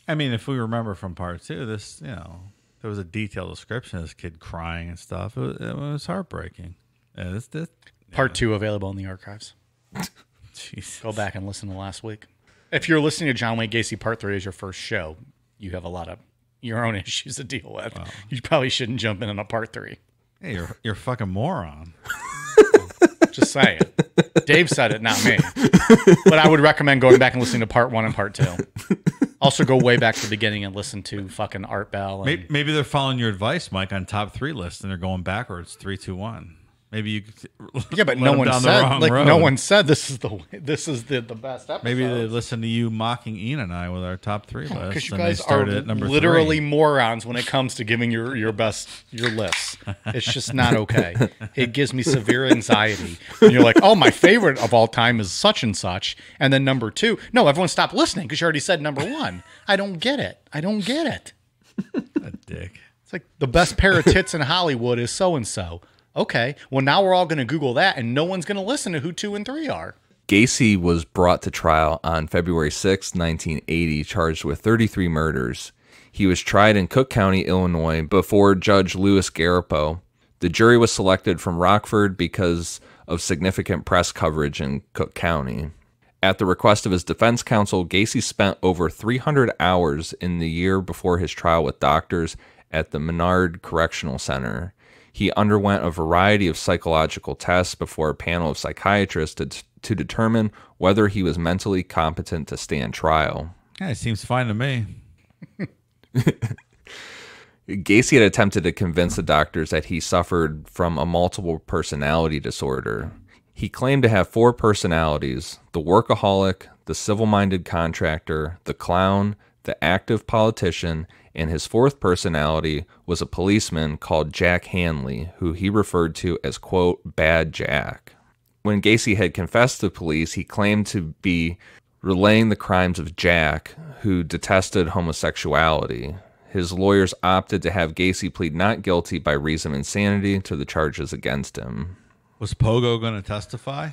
I mean, if we remember from part 2, this, there was a detailed description of this kid crying and stuff. It was heartbreaking. Part 2 available in the archives. Jesus. Go back and listen to last week. If you're listening to John Wayne Gacy Part 3 as your first show, you have a lot of your own issues to deal with. Wow. You probably shouldn't jump in on a Part 3. Hey, you're a fucking moron. Just saying. Dave said it, not me. But I would recommend going back and listening to Part 1 and Part 2. Also, go way back to the beginning and listen to fucking Art Bell. And maybe they're following your advice, Mike, on top 3 lists, and they're going backwards, 3, 2, 1. Maybe you could but no one said no one said this is the best episode. Maybe they listened to you mocking Ian and I with our top 3 lists. Because you guys are literally morons when it comes to giving your lists. It's just not okay. It gives me severe anxiety. And you're like, oh, my favorite of all time is such and such, and then number 2. No, everyone stop listening because you already said number 1. I don't get it. A dick. It's like the best pair of tits in Hollywood is so and so. Okay, well, now we're all going to Google that, and no one's going to listen to who 2 and 3 are. Gacy was brought to trial on February 6, 1980, charged with 33 murders. He was tried in Cook County, Illinois, before Judge Louis Garipo. The jury was selected from Rockford because of significant press coverage in Cook County. At the request of his defense counsel, Gacy spent over 300 hours in the year before his trial with doctors at the Menard Correctional Center. He underwent a variety of psychological tests before a panel of psychiatrists to determine whether he was mentally competent to stand trial. Yeah, it seems fine to me. Gacy had attempted to convince the doctors that he suffered from a multiple personality disorder. He claimed to have 4 personalities: the workaholic, the civil-minded contractor, the clown, the active politician, and his 4th personality was a policeman called Jack Hanley, who he referred to as, quote, Bad Jack. When Gacy had confessed to police, he claimed to be relaying the crimes of Jack, who detested homosexuality. His lawyers opted to have Gacy plead not guilty by reason of insanity to the charges against him. Was Pogo going to testify?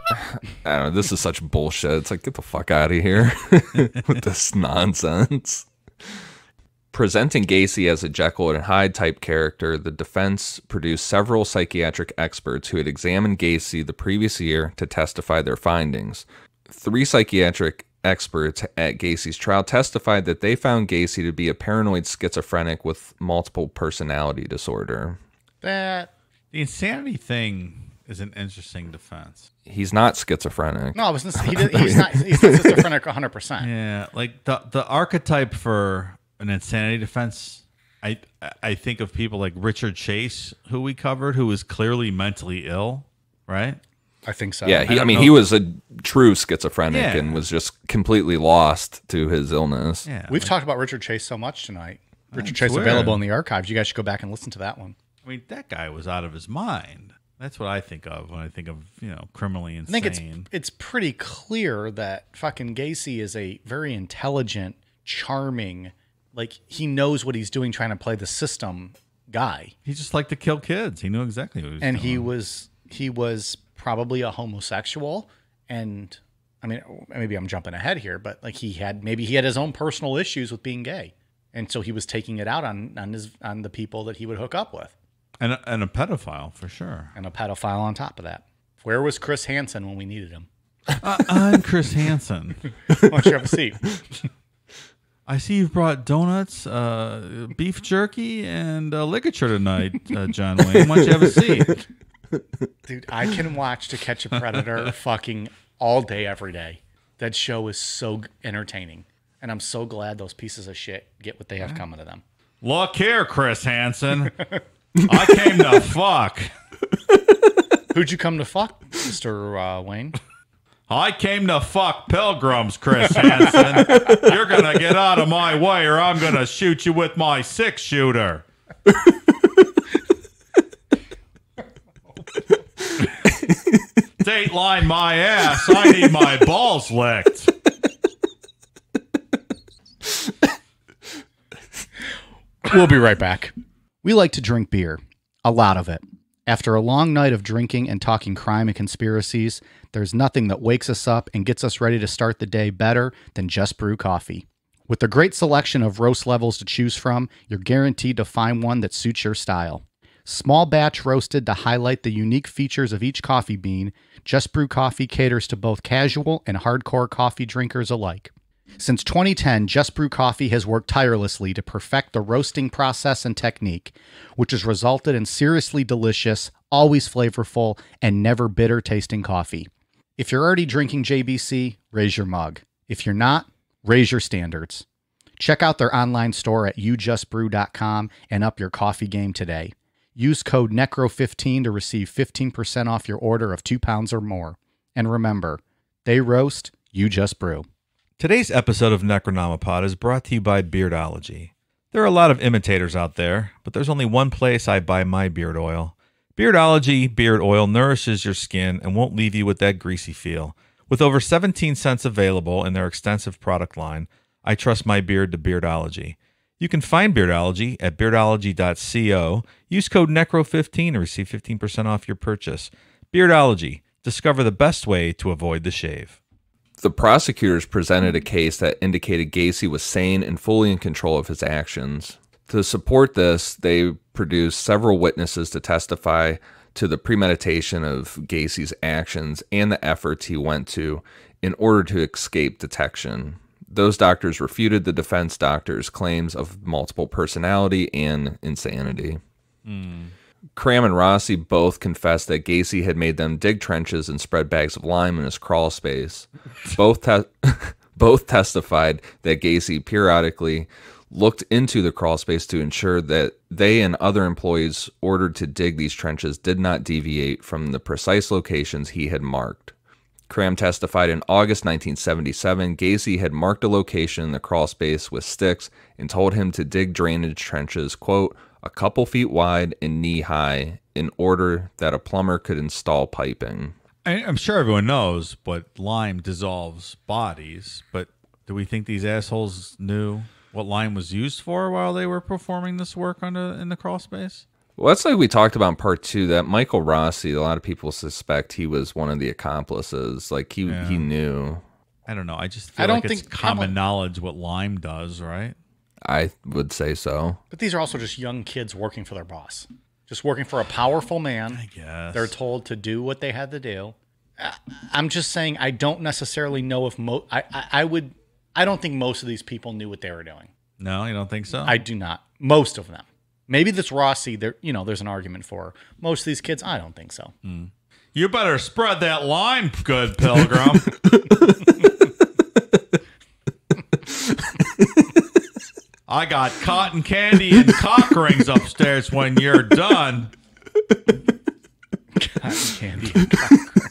I don't know. This is such bullshit. It's like, get the fuck out of here with this nonsense. Presenting Gacy as a Jekyll and Hyde type character, the defense produced several psychiatric experts who had examined Gacy the previous year to testify their findings. 3 psychiatric experts at Gacy's trial testified that they found Gacy to be a paranoid schizophrenic with multiple personality disorder. The insanity thing is an interesting defense. He's not schizophrenic. No, he's not schizophrenic 100%. Yeah, like the archetype for an insanity defense, I think of people like Richard Chase, who we covered, who was clearly mentally ill, right? I think so. Yeah, he was a true schizophrenic and was just completely lost to his illness. Yeah, we've talked about Richard Chase so much tonight. Richard Chase available in the archives. You guys should go back and listen to that one. I mean, that guy was out of his mind. That's what I think of when I think of, criminally insane. I think it's pretty clear that fucking Gacy is a very intelligent, charming, like he knows what he's doing trying to play the system guy. He just liked to kill kids. He knew exactly what he was doing. And he was probably a homosexual, and I mean, maybe I'm jumping ahead here, but like he had his own personal issues with being gay, and so he was taking it out on the people that he would hook up with, and a pedophile for sure, and a pedophile on top of that. Where was Chris Hansen when we needed him? I'm Chris Hansen. Why don't you have a seat? I see you've brought donuts, beef jerky, and ligature tonight, John Wayne. Why don't you have a seat? Dude, I can watch To Catch a Predator fucking all day, every day. That show is so entertaining. And I'm so glad those pieces of shit get what they have coming to them. Look here, Chris Hansen. I came to fuck. Who'd you come to fuck, Mr. Wayne? I came to fuck pilgrims, Chris Hansen. You're going to get out of my way or I'm going to shoot you with my 6-shooter. Dateline my ass. I need my balls licked. We'll be right back. We like to drink beer. A lot of it. After a long night of drinking and talking crime and conspiracies, there's nothing that wakes us up and gets us ready to start the day better than Just Brew coffee. With a great selection of roast levels to choose from, you're guaranteed to find one that suits your style. Small batch roasted to highlight the unique features of each coffee bean, Just Brew Coffee caters to both casual and hardcore coffee drinkers alike. Since 2010, Just Brew Coffee has worked tirelessly to perfect the roasting process and technique, which has resulted in seriously delicious, always flavorful, and never bitter tasting coffee. If you're already drinking JBC, raise your mug. If you're not, raise your standards. Check out their online store at youjustbrew.com and up your coffee game today. Use code NECRO15 to receive 15% off your order of 2 pounds or more. And remember, they roast, you just brew. Today's episode of Necronomipod is brought to you by Beardology. There are a lot of imitators out there, but there's only one place I buy my beard oil. Beardology beard oil nourishes your skin and won't leave you with that greasy feel. With over 17 cents available in their extensive product line, I trust my beard to Beardology. You can find Beardology at beardology.co. Use code NECRO15 to receive 15% off your purchase. Beardology. Discover the best way to avoid the shave. The prosecutors presented a case that indicated Gacy was sane and fully in control of his actions. To support this, they produced several witnesses to testify to the premeditation of Gacy's actions and the efforts he went to in order to escape detection. Those doctors refuted the defense doctors' claims of multiple personality and insanity. Cram and Rossi both confessed that Gacy had made them dig trenches and spread bags of lime in his crawl space. Both testified that Gacy periodically looked into the crawl space to ensure that they and other employees ordered to dig these trenches did not deviate from the precise locations he had marked. Cram testified in August 1977, Gacy had marked a location in the crawl space with sticks and told him to dig drainage trenches, quote, a couple feet wide and knee-high in order that a plumber could install piping. I'm sure everyone knows, but lime dissolves bodies. But do we think these assholes knew what lime was used for while they were performing this work in the crawl space? Well, that's like we talked about in part 2, that Michael Rossi, a lot of people suspect he was one of the accomplices. Like, he knew. I don't know. I just feel like it's common knowledge what lime does, right? I would say so. But these are also just young kids working for their boss. Just working for a powerful man. I guess. They're told to do what they had to do. I'm just saying I don't necessarily know if I don't think most of these people knew what they were doing. No, you don't think so? I do not. Most of them. Maybe this Rossi, there's an argument for. Most of these kids, I don't think so. You better spread that lime, good pilgrim. I got cotton candy and cock rings upstairs when you're done. Cotton candy and cock rings.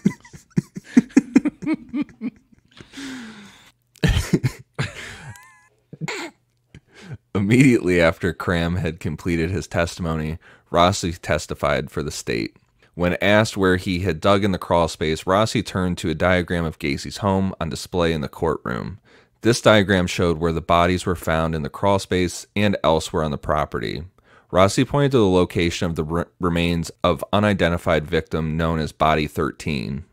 Immediately after Cram had completed his testimony, Rossi testified for the state. When asked where he had dug in the crawl space, Rossi turned to a diagram of Gacy's home on display in the courtroom. This diagram showed where the bodies were found in the crawl space and elsewhere on the property. Rossi pointed to the location of the remains of unidentified victim known as Body 13.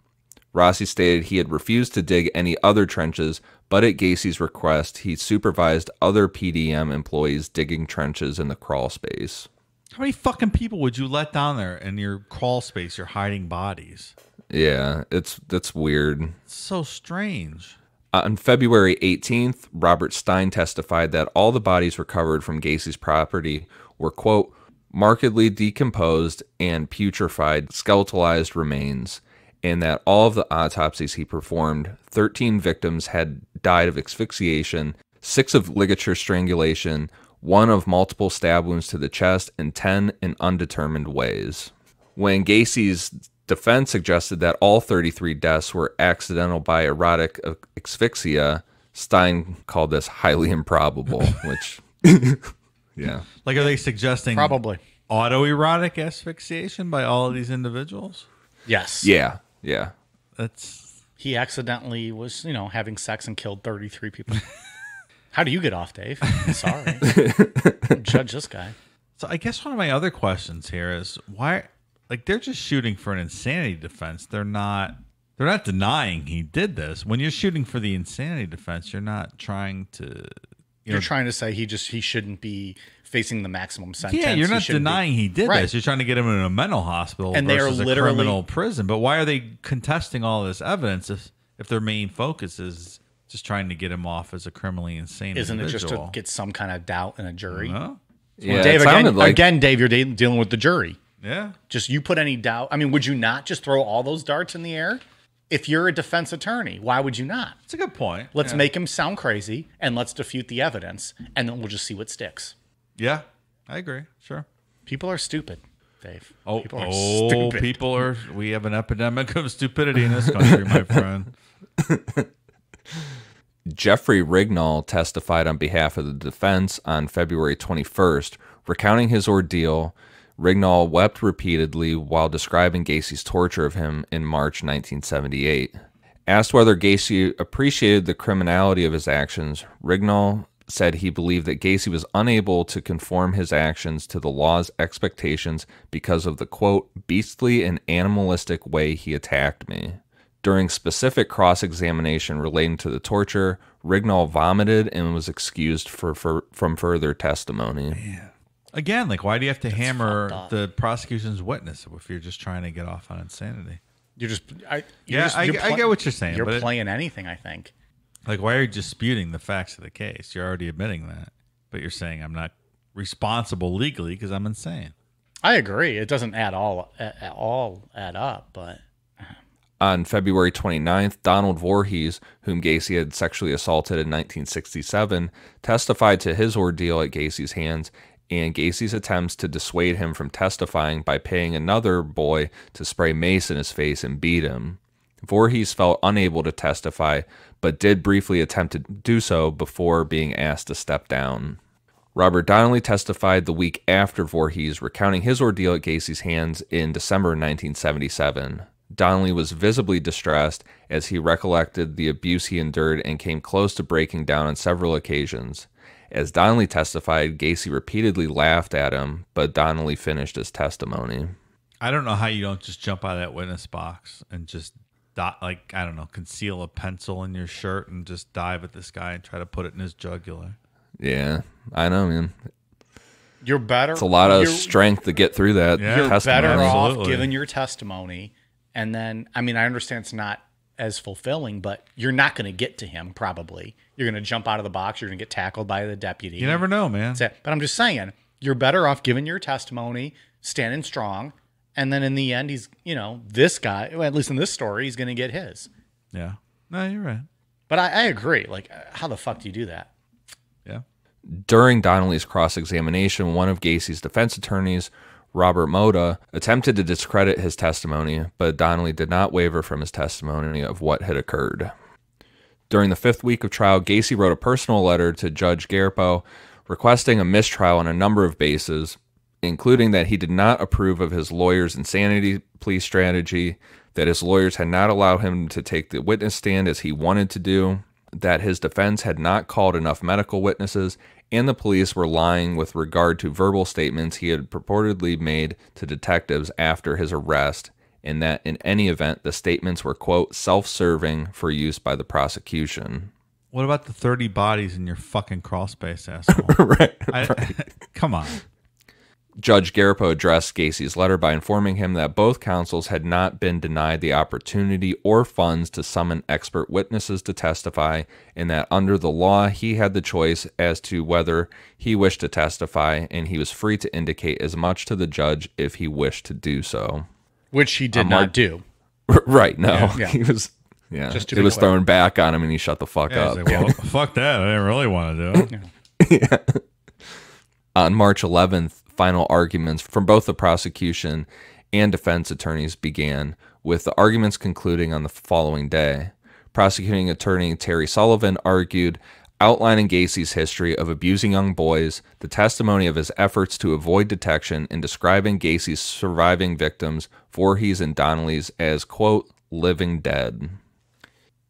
Rossi stated he had refused to dig any other trenches, but at Gacy's request, he supervised other PDM employees digging trenches in the crawl space. How many fucking people would you let down there in your crawl space? You're hiding bodies. Yeah, that's weird. It's so strange. On February 18th, Robert Stein testified that all the bodies recovered from Gacy's property were, quote, markedly decomposed and putrefied skeletalized remains, and that all of the autopsies he performed, 13 victims had died of asphyxiation, 6 of ligature strangulation, 1 of multiple stab wounds to the chest, and 10 in undetermined ways. When Gacy's defense suggested that all 33 deaths were accidental by erotic asphyxia, Stein called this highly improbable, which, yeah. Like, are they suggesting Probably. autoerotic asphyxiation by all of these individuals? Yes. Yeah. That's... He accidentally was, having sex and killed 33 people. How do you get off, Dave? I'm sorry. Don't judge this guy. So I guess one of my other questions here is why, like, they're just shooting for an insanity defense. They're not denying he did this. When you're shooting for the insanity defense, you're not trying to... You're trying to say he shouldn't be facing the maximum sentence. Yeah, you're not denying he did Right. this. You're trying to get him in a mental hospital And they are versus a literally- criminal prison. But why are they contesting all this evidence if their main focus is just trying to get him off as a criminally insane Isn't individual? it just to get some kind of doubt in a jury? No? Yeah, Dave, it sounded like... again, Dave, you're dealing with the jury. Yeah. Just you put any doubt. I mean, would you not just throw all those darts in the air? If you're a defense attorney, why would you not? It's a good point. Let's make him sound crazy and let's defute the evidence, and then we'll just see what sticks. Yeah, I agree. Sure. People are stupid, Dave. Oh, people are stupid. We have an epidemic of stupidity in this country, my friend. Jeffrey Rignall testified on behalf of the defense on February 21st, recounting his ordeal. Rignall wept repeatedly while describing Gacy's torture of him in March 1978. Asked whether Gacy appreciated the criminality of his actions, Rignall said he believed that Gacy was unable to conform his actions to the law's expectations because of the, quote, beastly and animalistic way he attacked me. During specific cross-examination relating to the torture, Rignall vomited and was excused from further testimony. Man. Again, like, why do you have to hammer the prosecution's witness if you're just trying to get off on insanity? I get what you're saying. You're playing anything, I think. Like, why are you disputing the facts of the case? You're already admitting that. But you're saying I'm not responsible legally because I'm insane. I agree. It doesn't at all add up, but... On February 29th, Donald Voorhees, whom Gacy had sexually assaulted in 1967, testified to his ordeal at Gacy's hands and Gacy's attempts to dissuade him from testifying by paying another boy to spray mace in his face and beat him. Voorhees felt unable to testify, but did briefly attempt to do so before being asked to step down. Robert Donnelly testified the week after Voorhees, recounting his ordeal at Gacy's hands in December 1977. Donnelly was visibly distressed as he recollected the abuse he endured and came close to breaking down on several occasions. As Donnelly testified, Gacy repeatedly laughed at him, but Donnelly finished his testimony. I don't know how you don't just jump out of that witness box and just, conceal a pencil in your shirt and just dive at this guy and try to put it in his jugular. Yeah, I know, man. You're better. It's a lot of strength to get through that. Yeah, you're testimony. better Absolutely. off giving your testimony. And then, I understand it's not as fulfilling, but you're not going to get to him, probably. You're going to jump out of the box. You're going to get tackled by the deputy. You never know, man. But I'm just saying, you're better off giving your testimony, standing strong, and then in the end, he's, this guy, well, at least in this story, he's going to get his. Yeah. No, you're right. But I agree. Like, how the fuck do you do that? Yeah. During Donnelly's cross-examination, one of Gacy's defense attorneys, Robert Moda, attempted to discredit his testimony, but Donnelly did not waver from his testimony of what had occurred. During the 5th week of trial, Gacy wrote a personal letter to Judge Garpo requesting a mistrial on a number of bases, including that he did not approve of his lawyer's insanity plea strategy, that his lawyers had not allowed him to take the witness stand as he wanted to do, that his defense had not called enough medical witnesses, and the police were lying with regard to verbal statements he had purportedly made to detectives after his arrest, and that in any event the statements were, quote, self-serving for use by the prosecution. What about the 30 bodies in your fucking crawl space, asshole? Right. Come on. Judge Garpo addressed Gacy's letter by informing him that both counsels had not been denied the opportunity or funds to summon expert witnesses to testify, and that under the law he had the choice as to whether he wished to testify, and he was free to indicate as much to the judge if he wished to do so. Which he did not do. Right, no. Yeah. He was, Just to it be was clear. thrown back on him, and he shut the fuck Yeah, up. he's like, well, fuck that. I didn't really want to do it. On March 11th, final arguments from both the prosecution and defense attorneys began, with the arguments concluding on the following day. Prosecuting attorney Terry Sullivan argued, outlining Gacy's history of abusing young boys, the testimony of his efforts to avoid detection, and describing Gacy's surviving victims, Voorhees and Donnelly's, as, quote, living dead.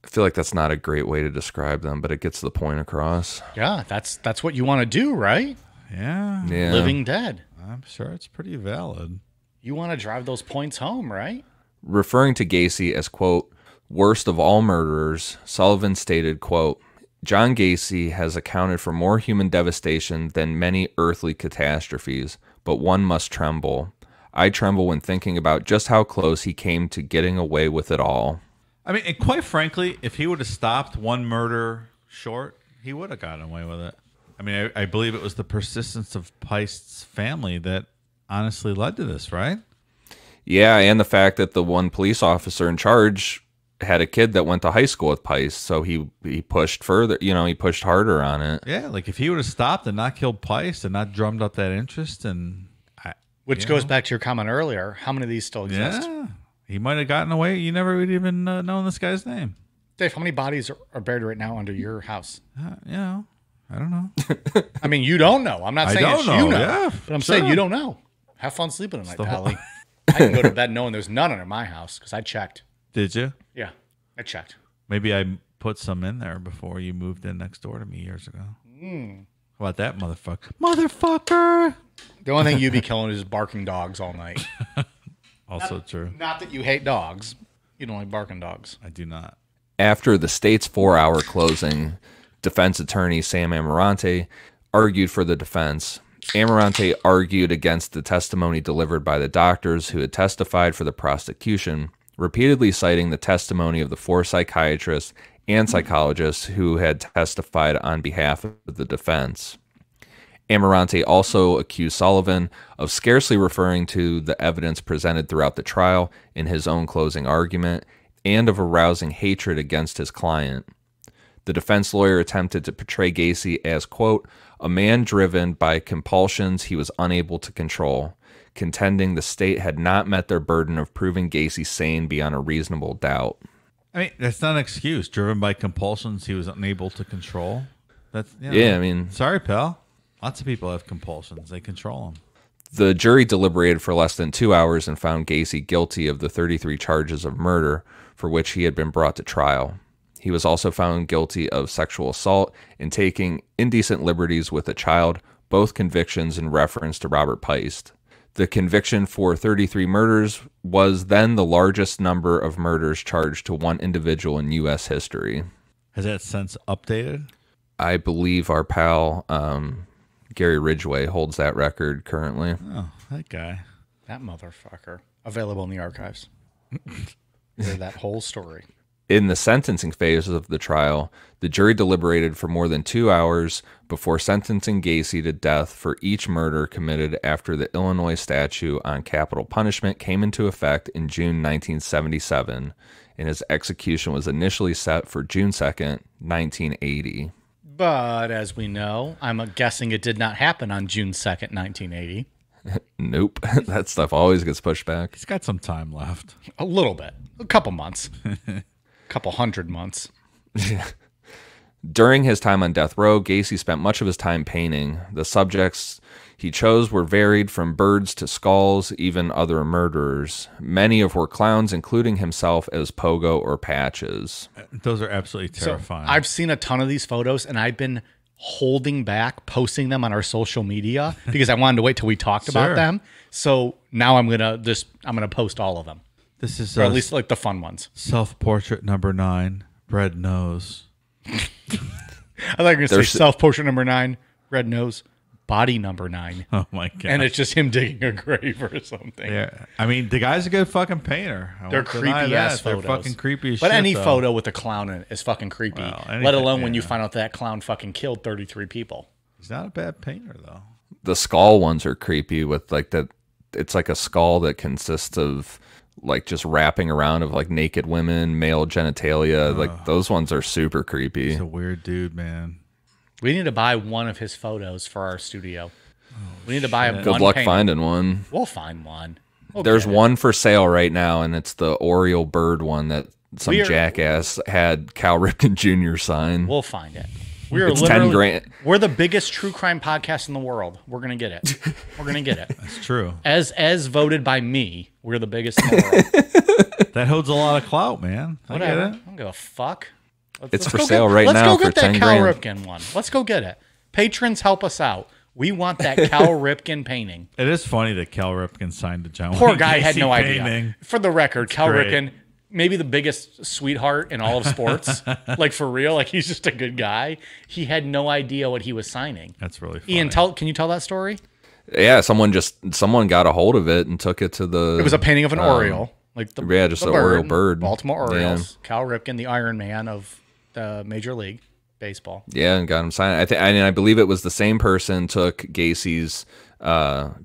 I feel like that's not a great way to describe them, but it gets the point across. Yeah, that's what you want to do, right? Yeah. Living dead. I'm sure it's pretty valid. You want to drive those points home, right? Referring to Gacy as, quote, worst of all murderers, Sullivan stated, quote, John Gacy has accounted for more human devastation than many earthly catastrophes, but one must tremble. I tremble when thinking about just how close he came to getting away with it all. I mean, and quite frankly, if he would have stopped one murder short, he would have gotten away with it. I mean, I believe it was the persistence of Peist's family that honestly led to this, right? Yeah, and the fact that the one police officer in charge had a kid that went to high school with Peist, so he pushed further, he pushed harder on it. Yeah, like if he would have stopped and not killed Peist and not drummed up that interest, Which goes back to your comment earlier. How many of these still exist? Yeah, he might have gotten away. You never would even known this guy's name. Dave, how many bodies are buried right now under your house? I don't know. I mean, you don't know. I'm not saying don't it's know, you know. yeah, but I'm sure. saying you don't know. Have fun sleeping tonight, the whole- Pally. I can go to bed knowing there's none under my house because I checked. Did you? Yeah, I checked. Maybe I put some in there before you moved in next door to me years ago. How about that, motherfucker? Motherfucker! The only thing you'd be killing is barking dogs all night. Also true. Not that you hate dogs, You don't like barking dogs. I do not. After the state's 4-hour closing, defense attorney Sam Amarante argued for the defense. Amarante argued against the testimony delivered by the doctors who had testified for the prosecution, repeatedly citing the testimony of the 4 psychiatrists and psychologists who had testified on behalf of the defense. Amarante also accused Sullivan of scarcely referring to the evidence presented throughout the trial in his own closing argument and of arousing hatred against his client. The defense lawyer attempted to portray Gacy as, quote, a man driven by compulsions he was unable to control, contending the state had not met their burden of proving Gacy sane beyond a reasonable doubt. I mean, that's not an excuse. Driven by compulsions he was unable to control. That's Yeah, I mean... Sorry, pal. Lots of people have compulsions. They control them. The jury deliberated for less than 2 hours and found Gacy guilty of the 33 charges of murder for which he had been brought to trial. He was also found guilty of sexual assault and taking indecent liberties with a child, both convictions in reference to Robert Peist. The conviction for 33 murders was then the largest number of murders charged to one individual in U.S. history. Has that since updated? I believe our pal Gary Ridgway holds that record currently. Oh, that guy. That motherfucker. Available in the archives. Hear that whole story. In the sentencing phase of the trial, the jury deliberated for more than 2 hours before sentencing Gacy to death for each murder committed after the Illinois statute on capital punishment came into effect in June 1977, and his execution was initially set for June 2nd, 1980. But as we know, I'm guessing it did not happen on June 2nd, 1980. Nope. That stuff always gets pushed back. He's got some time left. A little bit. A couple months. Couple 100 months. During his time on death row, Gacy spent much of his time painting. The subjects he chose were varied from birds to skulls, even other murderers. Many of were clowns, including himself as Pogo or Patches. Those are absolutely terrifying. So I've seen a ton of these photos, and I've been holding back posting them on our social media because I wanted to wait till we talked about them. So now I'm gonna post all of them. This is or at least like the fun ones. Self-portrait number 9, red nose. I thought you were going to say self-portrait number 9, red nose, body number 9. Oh my God. And it's just him digging a grave or something. Yeah. I mean, the guy's a good fucking painter. They're creepy ass photos. They're fucking creepy as shit. But any though. photo with a clown in it is fucking creepy. Well, let alone when you find out that clown fucking killed 33 people. He's not a bad painter though. The skull ones are creepy with like that. It's like a skull that consists of like just wrapping around of like naked women, male genitalia. Like those ones are super creepy. He's a weird dude, man. We need to buy one of his photos for our studio. We need to buy a Good luck finding one. We'll find one. There's one for sale right now, and it's the Oriole bird one that some jackass had Cal Ripken Jr. sign. We'll find it. We are it's 10 grand. We're the biggest true crime podcast in the world. We're gonna get it. We're gonna get it. That's true. As voted by me, we're the biggest in the world. That holds a lot of clout, man. Whatever. I I don't give a fuck. It's for sale right now for 10 grand. Let's go get that Cal Ripken one. Let's go get it. Patrons, help us out. We want that Cal Ripken painting. It is funny that Cal Ripken signed the John Wayne Poor guy had Gacy no painting. idea. For the record, Cal great. Ripken, maybe the biggest sweetheart in all of sports. Like for real, like he's just a good guy. He had no idea what he was signing. That's really funny. Ian, can you tell that story? Yeah, someone got a hold of it and took it to the. It was a painting of an Oriole, like the just an Oriole bird. Baltimore Orioles. Yeah. Cal Ripken, the Iron Man of the Major League Baseball. Yeah, and got him signed. I believe it was the same person took Gacy's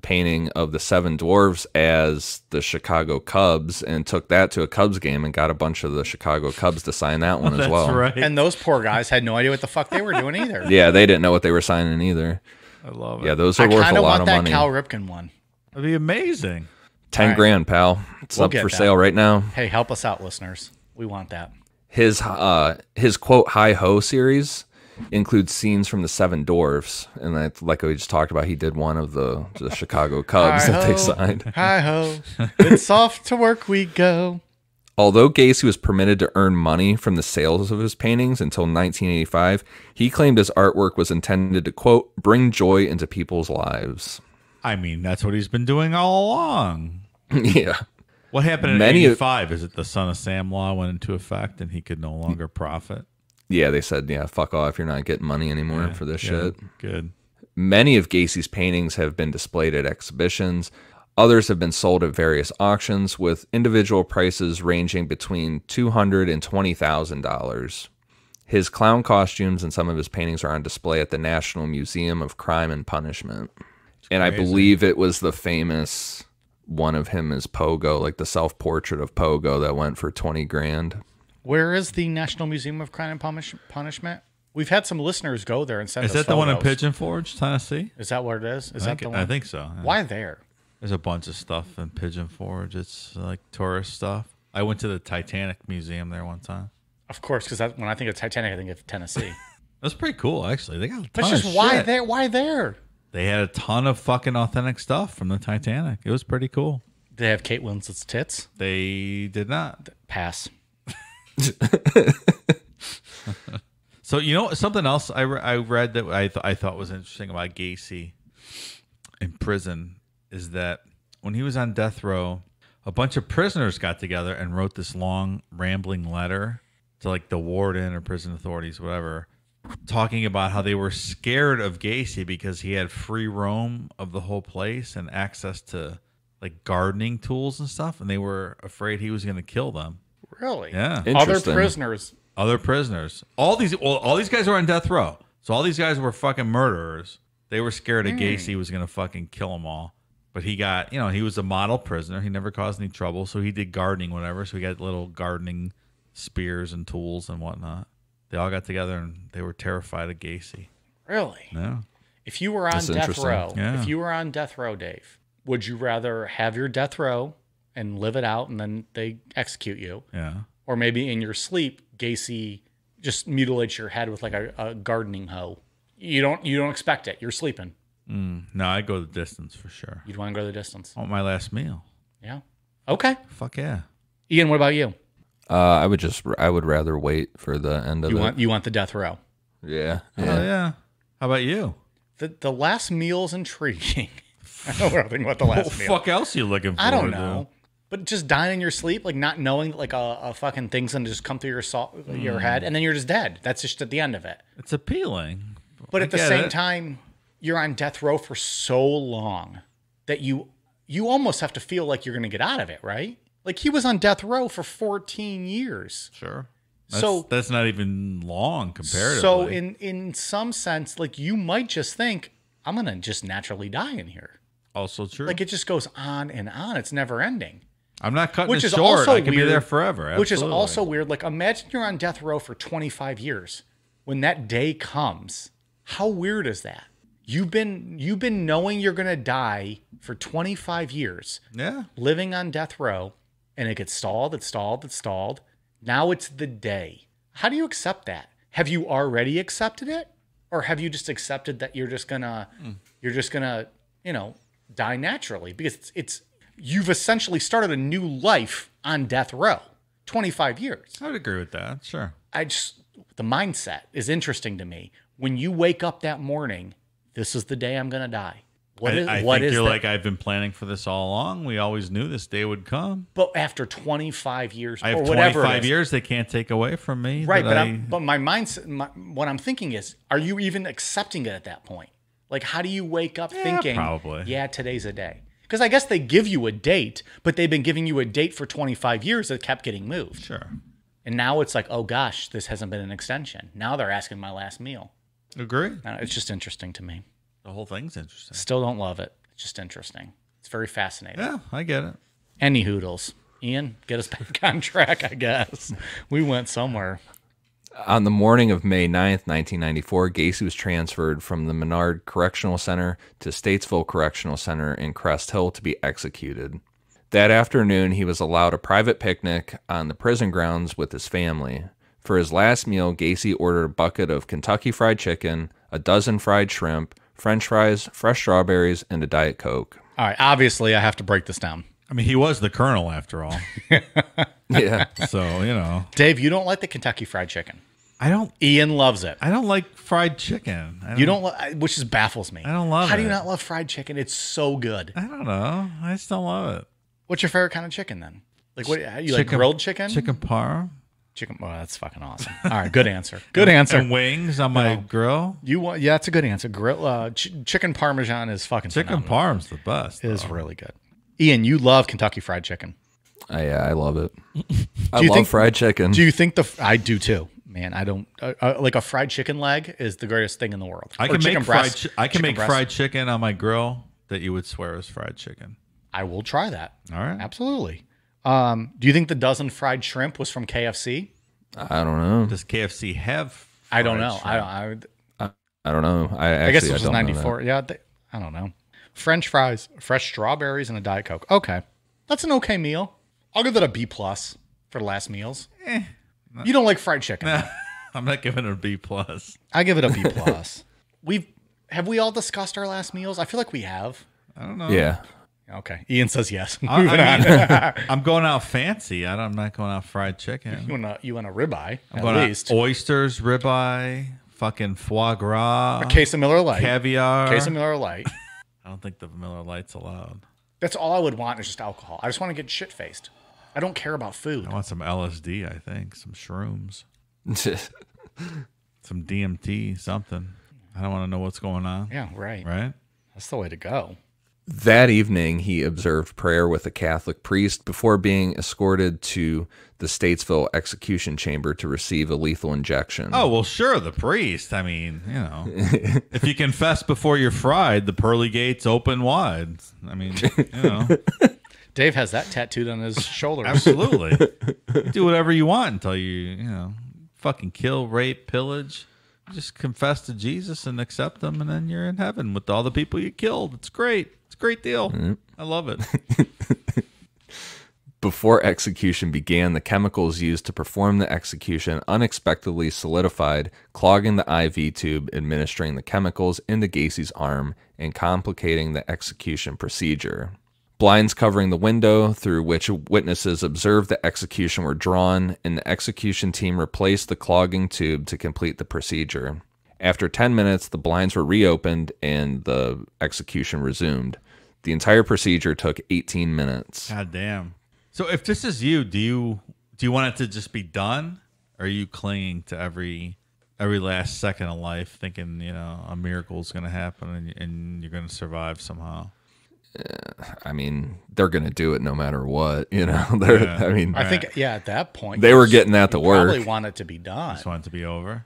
painting of the Seven Dwarfs as the Chicago Cubs and took that to a Cubs game and got a bunch of the Chicago Cubs to sign that one as well. Right. And those poor guys had no idea what the fuck they were doing either. Yeah, they didn't know what they were signing either. I love it. Yeah, those are worth a lot of money. I kind of want that Cal Ripken one. That'd be amazing. 10 grand, pal. It's up for sale right now. Hey, help us out, listeners. We want that. His quote Hi Ho series includes scenes from the Seven Dwarfs, and that, like we just talked about, he did one of the Chicago Cubs that they signed. Hi ho, it's off to work we go. Although Gacy was permitted to earn money from the sales of his paintings until 1985, he claimed his artwork was intended to, quote, bring joy into people's lives. I mean, that's what he's been doing all along. Yeah. What happened in Many 85? Is it the Son of Sam law went into effect and he could no longer profit? Yeah, they said, yeah, fuck off. You're not getting money anymore for this shit. Good. Many of Gacy's paintings have been displayed at exhibitions. Others have been sold at various auctions, with individual prices ranging between $200,000 and $20,000. His clown costumes and some of his paintings are on display at the National Museum of Crime and Punishment. And I believe it was the famous one of him as Pogo, like the self-portrait of Pogo that went for $20,000. Where is the National Museum of Crime and Punishment? We've had some listeners go there and send us Is that the photos. one in Pigeon Forge, Tennessee? Is that what it is? Is that the one? I think so. Yeah. Why there? There's a bunch of stuff in Pigeon Forge. It's like tourist stuff. I went to the Titanic Museum there one time. Of course, because when I think of Titanic, I think of Tennessee. That's pretty cool, actually. They got a ton That's of just why shit. there? Why there? They had a ton of fucking authentic stuff from the Titanic. It was pretty cool. Did they have Kate Winslet's tits? They did not. Pass. So, you know, something else I read that I thought was interesting about Gacy in prison is that when he was on death row, a bunch of prisoners got together and wrote this long, rambling letter to like the warden or prison authorities, whatever, talking about how they were scared of Gacy because he had free roam of the whole place and access to like gardening tools and stuff, and they were afraid he was going to kill them. Really? Yeah. Other Interesting. prisoners. Other prisoners. All these guys were on death row. So all these guys were fucking murderers. They were scared that Gacy was going to fucking kill them all. But he got, you know, he was a model prisoner. He never caused any trouble. So he did gardening, whatever. So he got little gardening spears and tools and whatnot. They all got together and they were terrified of Gacy. Really? Yeah. If you were on That's death interesting. row, Yeah. if you were on death row, Dave, would you rather have your death row and live it out and then they execute you? Yeah. Or maybe in your sleep, Gacy just mutilates your head with like a gardening hoe. You don't expect it. You're sleeping. No, I'd go the distance for sure. You'd want to go the distance. I want my last meal. Yeah. Okay. Fuck yeah. Ian, what about you? I would rather wait for the end of it. You want the death row. Yeah. Oh, yeah. How about you? The last meal's intriguing. I know what I'm thinking about the What last the meal. fuck else are you looking for? I don't know. But just dying in your sleep, like not knowing that like a fucking thing's gonna just come through your head, and then you're just dead. That's just at the end of it. It's appealing. But I at the get same it. time, you're on death row for so long that you almost have to feel like you're gonna get out of it, right? Like he was on death row for 14 years. Sure. So- That's not even long comparatively. So in some sense, like you might just think, I'm gonna just naturally die in here. also true. Like it just goes on and on. It's never ending. I'm not cutting Which it is short. also I could be weird. there forever. Which is Absolutely. also weird. Like imagine you're on death row for 25 years. When that day comes, how weird is that? You've been knowing you're gonna die for 25 years, Yeah. living on death row, and it gets stalled. It's stalled. It's stalled. Now it's the day. How do you accept that? Have you already accepted it, or have you just accepted that you're just gonna die naturally because it's you've essentially started a new life on death row. 25 years. I would agree with that. Sure. The mindset is interesting to me. When you wake up that morning, this is the day I'm going to die. I think you're that? like, I've been planning for this all along. We always knew this day would come. But after 25 years I have or whatever 25 it is, years they can't take away from me. right? that But my mindset, what I'm thinking is, are you even accepting it at that point? Like, how do you wake up thinking, probably. yeah, today's a day? Because I guess they give you a date, but they've been giving you a date for 25 years that kept getting moved. Sure. And now it's like, oh gosh, this hasn't been an extension. Now they're asking my last meal. Agree. It's just interesting to me. The whole thing's interesting. Still don't love it. It's just interesting. It's very fascinating. Yeah, I get it. Any hoodles. Ian, get us back on track, I guess. We went somewhere. On the morning of May 9th, 1994, Gacy was transferred from the Menard Correctional Center to Statesville Correctional Center in Crest Hill to be executed. That afternoon, he was allowed a private picnic on the prison grounds with his family. For his last meal, Gacy ordered a bucket of Kentucky Fried Chicken, a dozen fried shrimp, French fries, fresh strawberries, and a Diet Coke. All right, obviously I have to break this down. I mean, he was the colonel after all. Yeah. So, you know. Dave, you don't like the Kentucky Fried Chicken. Ian loves it. I don't like fried chicken. You don't, which just baffles me. I don't love How do you it. not love fried chicken? It's so good. I don't know. I just don't love it. What's your favorite kind of chicken then? Like what? You like Chicken- grilled chicken? Chicken parm. Chicken. Oh, that's fucking awesome. All right, good answer. Good answer. And wings on my grill. You want? Yeah, that's a good answer. Grill chicken parmesan is fucking Chicken phenomenal. parm's the best. It is really good. Ian, you love Kentucky Fried Chicken. I love it. I you love think- fried chicken. Do you think I do too? Man, I don't like a fried chicken leg is the greatest thing in the world. I Or can chicken make breast. I can Chicken make breast. fried chicken on my grill that you would swear is fried chicken. I will try that. All right. Absolutely. Do you think the dozen fried shrimp was from KFC? I don't know. Does KFC have? I don't fried know. shrimp? I don't know. I guess it I was don't know that. 94. Yeah, I don't know. French fries, fresh strawberries, and a Diet Coke. Okay. That's an okay meal. I'll give that a B+ for the last meals. You don't like fried chicken. I'm not giving it a B plus. I give it a B+. Have we all discussed our last meals? I feel like we have. I don't know. Yeah. Okay. Ian says yes. I Moving on. I'm going out fancy. I'm not going out fried chicken. You want a ribeye, I'm at going least. out oysters, ribeye, fucking foie gras, A case of Miller Lite. caviar. Case of Miller Lite. I don't think the Miller Lite's allowed. That's all I would want is just alcohol. I just want to get shit-faced. I don't care about food. I want some LSD, I think. Some shrooms. Some DMT, something. I don't want to know what's going on. Yeah, right. Right? That's the way to go. That evening, he observed prayer with a Catholic priest before being escorted to the Statesville execution chamber to receive a lethal injection. Oh, well, sure, the priest. I mean, if you confess before you're fried, the pearly gates open wide. I mean, Dave has that tattooed on his shoulder. absolutely. You do whatever you want until you fucking kill, rape, pillage. Just confess to Jesus and accept him, and then you're in heaven with all the people you killed. It's great. It's a great deal. I love it. Before execution began, the chemicals used to perform the execution unexpectedly solidified, clogging the IV tube, administering the chemicals into Gacy's arm, and complicating the execution procedure. Blinds covering the window through which witnesses observed the execution were drawn, and the execution team replaced the clogging tube to complete the procedure. After 10 minutes, the blinds were reopened and the execution resumed. The entire procedure took 18 minutes. God damn. So if this is you, do you want it to just be done? Or are you clinging to every last second of life, thinking, a miracle is going to happen and you're going to survive somehow? I mean, they're going to do it no matter what, Yeah. I mean, I think, at that point, they were getting that to you work. probably want it to be done. Just want it to be over.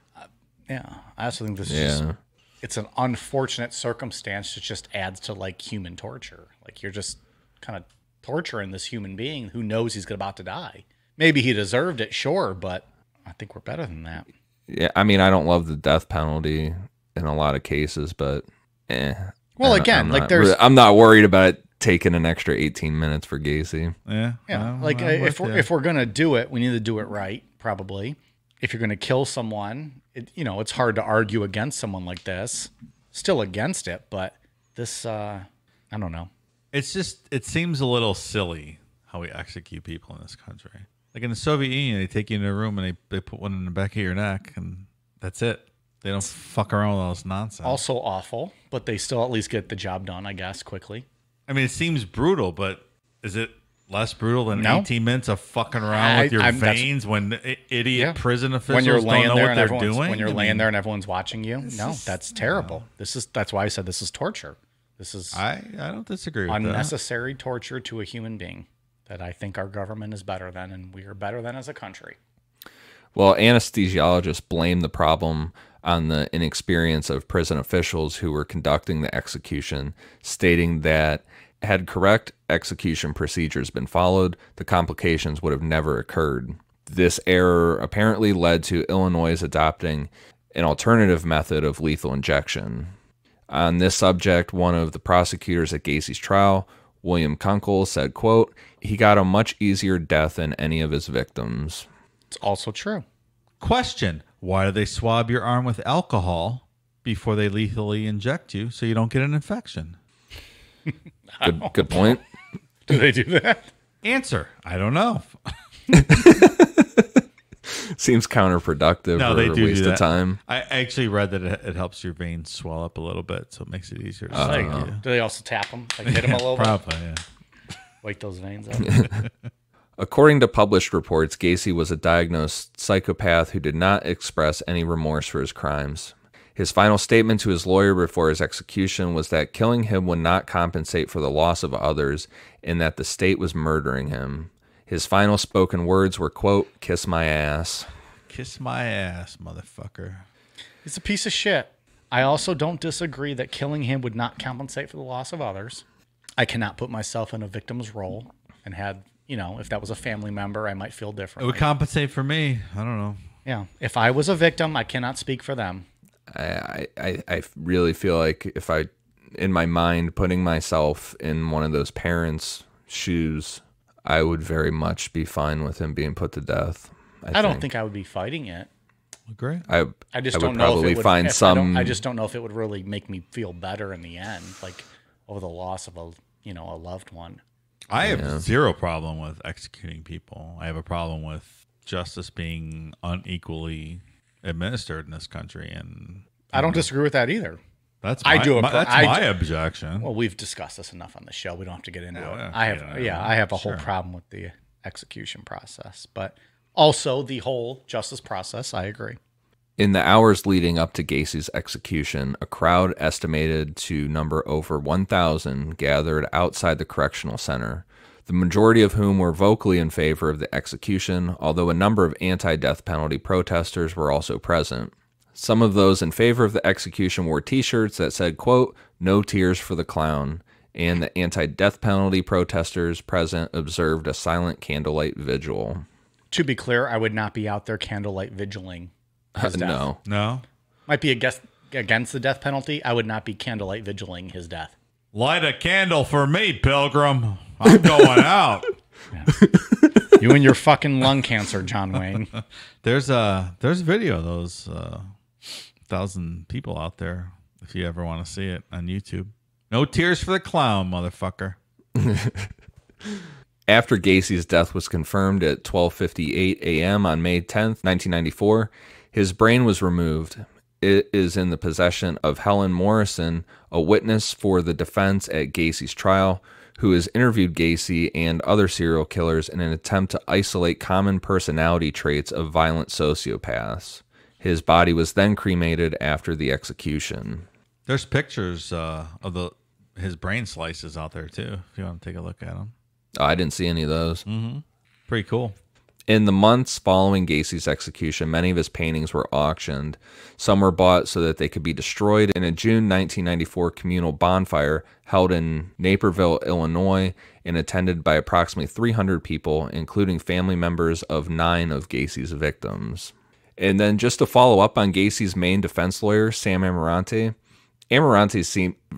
Yeah. I also think this is just, it's an unfortunate circumstance that just adds to like human torture. Like you're just kind of torturing this human being who knows he's about to die. Maybe he deserved it, sure, but I think we're better than that. Yeah, I mean, I don't love the death penalty in a lot of cases, but Well, again, I'm not worried about it taking an extra 18 minutes for Gacy. Yeah. Yeah, well, like I'm if with we're gonna do it, we need to do it right. Probably, if you're gonna kill someone, it's hard to argue against someone like this. Still against it, but this, I don't know. It's just, it seems a little silly how we execute people in this country. Like in the Soviet Union, they take you in a room and they put one in the back of your neck, and that's it. They don't fuck around with all this nonsense. Also awful, but they still at least get the job done, I guess, quickly. I mean, it seems brutal, but is it less brutal than No. 18 minutes of fucking around with your veins when idiot prison officials When you're laying don't know there what and they're everyone's doing? when you're I laying mean, there and everyone's watching you. No, that's terrible. That's why I said this is torture. This is I don't disagree with unnecessary torture to a human being that I think our government is better than, and we are better than as a country. Well, anesthesiologists blame the problem on the inexperience of prison officials who were conducting the execution, stating that had correct execution procedures been followed, the complications would have never occurred. This error apparently led to Illinois adopting an alternative method of lethal injection. On this subject, one of the prosecutors at Gacy's trial, William Kunkel, said, quote, "He got a much easier death than any of his victims." It's also true. Question: why do they swab your arm with alcohol before they lethally inject you so you don't get an infection? Good point. Do they do that? Answer: I don't know. Seems counterproductive No, or they a do waste that. of time. I actually read that it helps your veins swell up a little bit, so it makes it easier. To Like, suck you. do they also tap them? Like hit them a little bit? Probably, yeah. Wake those veins up. According to published reports, Gacy was a diagnosed psychopath who did not express any remorse for his crimes. His final statement to his lawyer before his execution was that killing him would not compensate for the loss of others and that the state was murdering him. His final spoken words were, quote, "Kiss my ass." Kiss my ass, motherfucker. He's a piece of shit. I also don't disagree that killing him would not compensate for the loss of others. I cannot put myself in a victim's role and had, if that was a family member, I might feel It differently. would compensate for me. I don't know. Yeah. If I was a victim, I cannot speak for them. I really feel like if I, in my mind, putting myself in one of those parents' shoes, I would very much be fine with him being put to death. I don't think I would be fighting it. Great. I just would don't know probably if it would find some. I just don't know if it would really make me feel better in the end, like over the loss of a loved one. I have zero problem with executing people. I have a problem with justice being unequally administered in this country, and I don't disagree with that either. that's I my, do. that's my objection. Well, we've discussed this enough on the show. We don't have to get into Oh, it. yeah. I have a Sure. whole problem with the execution process, but also the whole justice process. I agree. In the hours leading up to Gacy's execution, a crowd estimated to number over 1,000 gathered outside the correctional center, the majority of whom were vocally in favor of the execution, although a number of anti-death penalty protesters were also present. Some of those in favor of the execution wore T-shirts that said, quote, "No tears for the clown," and the anti-death penalty protesters present observed a silent candlelight vigil. To be clear, I would not be out there candlelight vigiling his death. No. Might be against the death penalty. I would not be candlelight vigiling his death. Light a candle for me, Pilgrim. I'm going out. You and your fucking lung cancer, John Wayne. There's a video of those 1,000 people out there if you ever want to see it on YouTube. No tears for the clown, motherfucker. After Gacy's death was confirmed at 12:58 a.m. on May 10th, 1994, his brain was removed. It is in the possession of Helen Morrison, a witness for the defense at Gacy's trial, who has interviewed Gacy and other serial killers in an attempt to isolate common personality traits of violent sociopaths. His body was then cremated after the execution. There's pictures of his brain slices out there, too, if you want to take a look at them. Oh, I didn't see any of those. Pretty cool. In the months following Gacy's execution, many of his paintings were auctioned. Some were bought so that they could be destroyed in a June 1994 communal bonfire held in Naperville, Illinois, and attended by approximately 300 people, including family members of 9 of Gacy's victims. And then just to follow up on Gacy's main defense lawyer, Sam Amirante,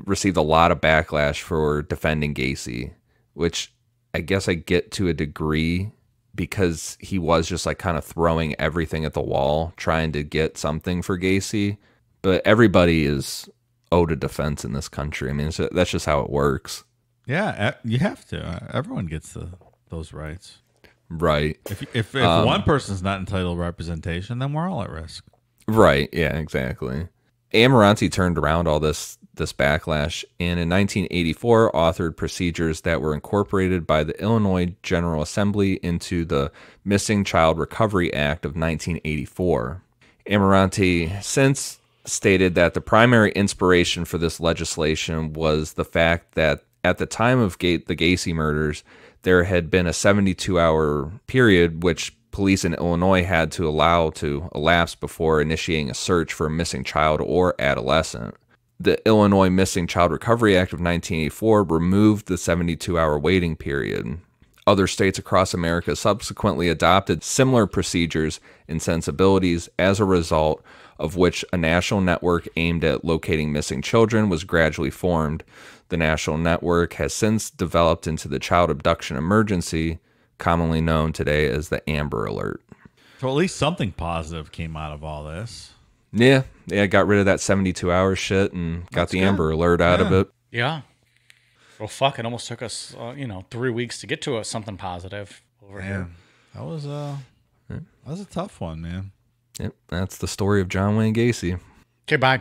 received a lot of backlash for defending Gacy, which I guess I get to a degree because he was just like kind of throwing everything at the wall, trying to get something for Gacy. But everybody is owed a defense in this country. I mean, that's just how it works. Yeah, you have to. Everyone gets those rights. Right. If one person's not entitled to representation, then we're all at risk. Right. Yeah, exactly. Amirante turned around all this backlash and in 1984 authored procedures that were incorporated by the Illinois General Assembly into the Missing Child Recovery Act of 1984. Amirante since stated that the primary inspiration for this legislation was the fact that at the time of the Gacy murders, there had been a 72-hour period which police in Illinois had to allow to elapse before initiating a search for a missing child or adolescent. The Illinois Missing Child Recovery Act of 1984 removed the 72-hour waiting period. Other states across America subsequently adopted similar procedures and sensibilities, as a result of which a national network aimed at locating missing children was gradually formed. The national network has since developed into the Child Abduction Emergency, commonly known today as the Amber Alert. So at least something positive came out of all this. Yeah, got rid of that 72-hour shit and got the Amber Alert out of it. Yeah. Well, fuck, it almost took us, 3 weeks to get to something positive over here. That was a tough one, man. Yep, that's the story of John Wayne Gacy. Okay, bye.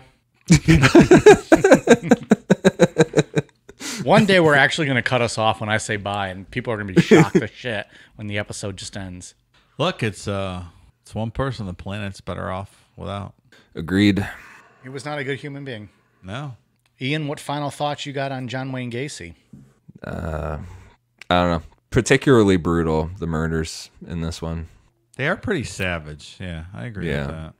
One day we're actually going to cut us off when I say bye, and people are going to be shocked to shit when the episode just ends. Look, it's one person the planet's better off without. Agreed. He was not a good human being. No. Ian, what final thoughts you got on John Wayne Gacy? I don't know. Particularly brutal, the murders in this one. They are pretty savage. Yeah, I agree with that.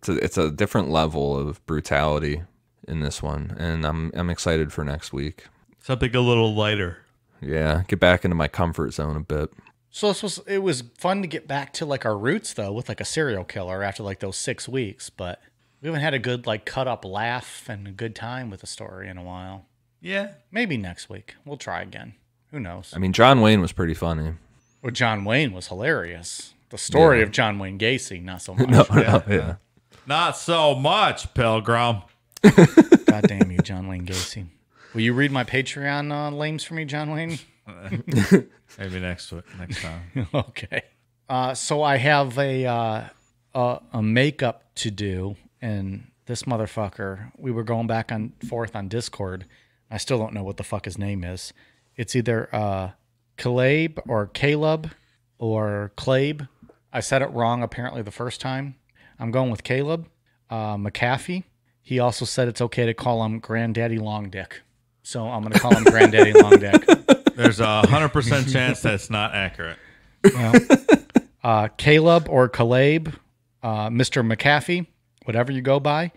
It's a different level of brutality in this one, and I'm excited for next week. Something a little lighter. Yeah, get back into my comfort zone a bit. So it was fun to get back to like our roots though, with like a serial killer after like those 6 weeks, but we haven't had a good like cut up laugh and a good time with the story in a while. Yeah. Maybe next week. We'll try again. Who knows? I mean, John Wayne was pretty funny. Well, John Wayne was hilarious. The story of John Wayne Gacy, not so much. Yeah. Not so much, Pilgrim. God damn you, John Wayne Gacy. Will you read my Patreon lames for me, John Wayne? Maybe next time. Okay. So I have a makeup to do, and this motherfucker, we were going back and forth on Discord. I still don't know what the fuck his name is. It's either Caleb or Clabe. I said it wrong apparently the first time. I'm going with Caleb. McAfee. He also said it's okay to call him Granddaddy Long Dick. So I'm going to call him Granddaddy Long Dick. There's a 100% chance that's not accurate. Well, Caleb or Caleb, Mr. McAfee, whatever you go by.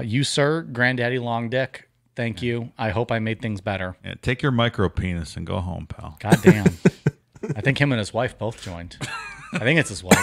You, sir, Granddaddy Long Dick. Thank you. I hope I made things better. Yeah, take your micro penis and go home, pal. God damn. I think him and his wife both joined. I think it's his wife.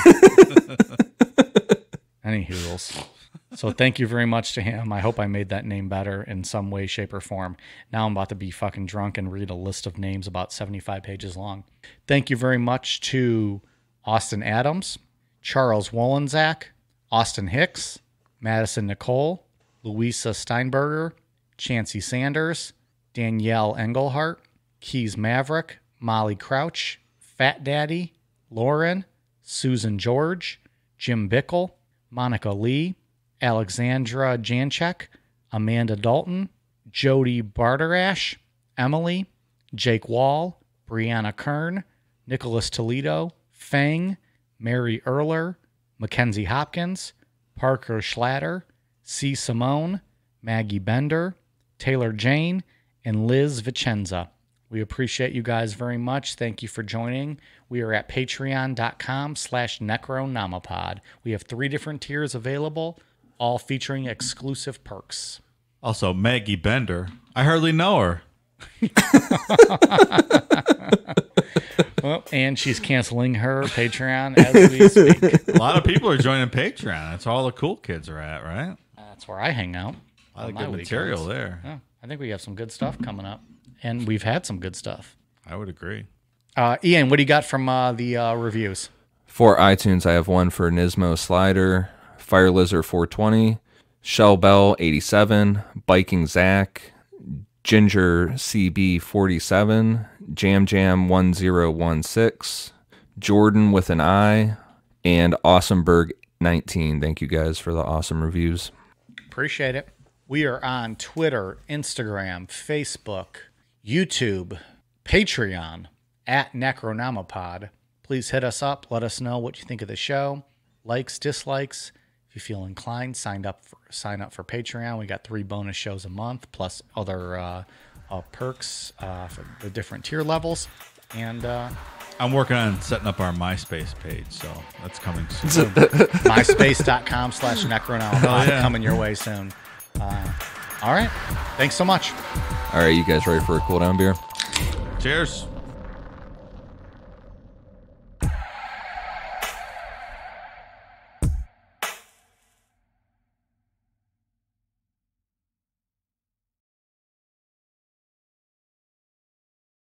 Anywho. So thank you very much to him. I hope I made that name better in some way, shape, or form. Now I'm about to be fucking drunk and read a list of names about 75 pages long. Thank you very much to Austin Adams, Charles Wolenzak, Austin Hicks, Madison Nicole, Louisa Steinberger, Chancey Sanders, Danielle Engelhart, Keys Maverick, Molly Crouch, Fat Daddy, Lauren, Susan George, Jim Bickle, Monica Lee, Alexandra Janchek, Amanda Dalton, Jody Bardarash, Emily, Jake Wall, Brianna Kern, Nicholas Toledo, Fang, Mary Erler, Mackenzie Hopkins, Parker Schlatter, C. Simone, Maggie Bender, Taylor Jane, and Liz Vicenza. We appreciate you guys very much. Thank you for joining. We are at patreon.com/necronomipod. We have 3 different tiers available, all featuring exclusive perks. Also, Maggie Bender. I hardly know her. Well, and she's canceling her Patreon as we speak. A lot of people are joining Patreon. That's all the cool kids are at, right? That's where I hang out. A lot of good material there. Yeah, I think we have some good stuff coming up. And we've had some good stuff. I would agree. Ian, what do you got from the reviews? For iTunes, I have one for Nismo Slider, Fire Lizard 420, Shell Bell 87, Biking Zach, Ginger CB 47, Jam Jam 1016, Jordan with an I, and Awesomeberg 19. Thank you guys for the awesome reviews. Appreciate it. We are on Twitter, Instagram, Facebook, YouTube, Patreon, at Necronomipod. Please hit us up. Let us know what you think of the show. Likes, dislikes. If you feel inclined, sign up for Patreon. We got 3 bonus shows a month, plus other perks for the different tier levels. And I'm working on setting up our MySpace page, so that's coming soon. MySpace.com/Necronomipod coming your way soon. All right. Thanks so much. All right, you guys ready for a cool down beer? Cheers.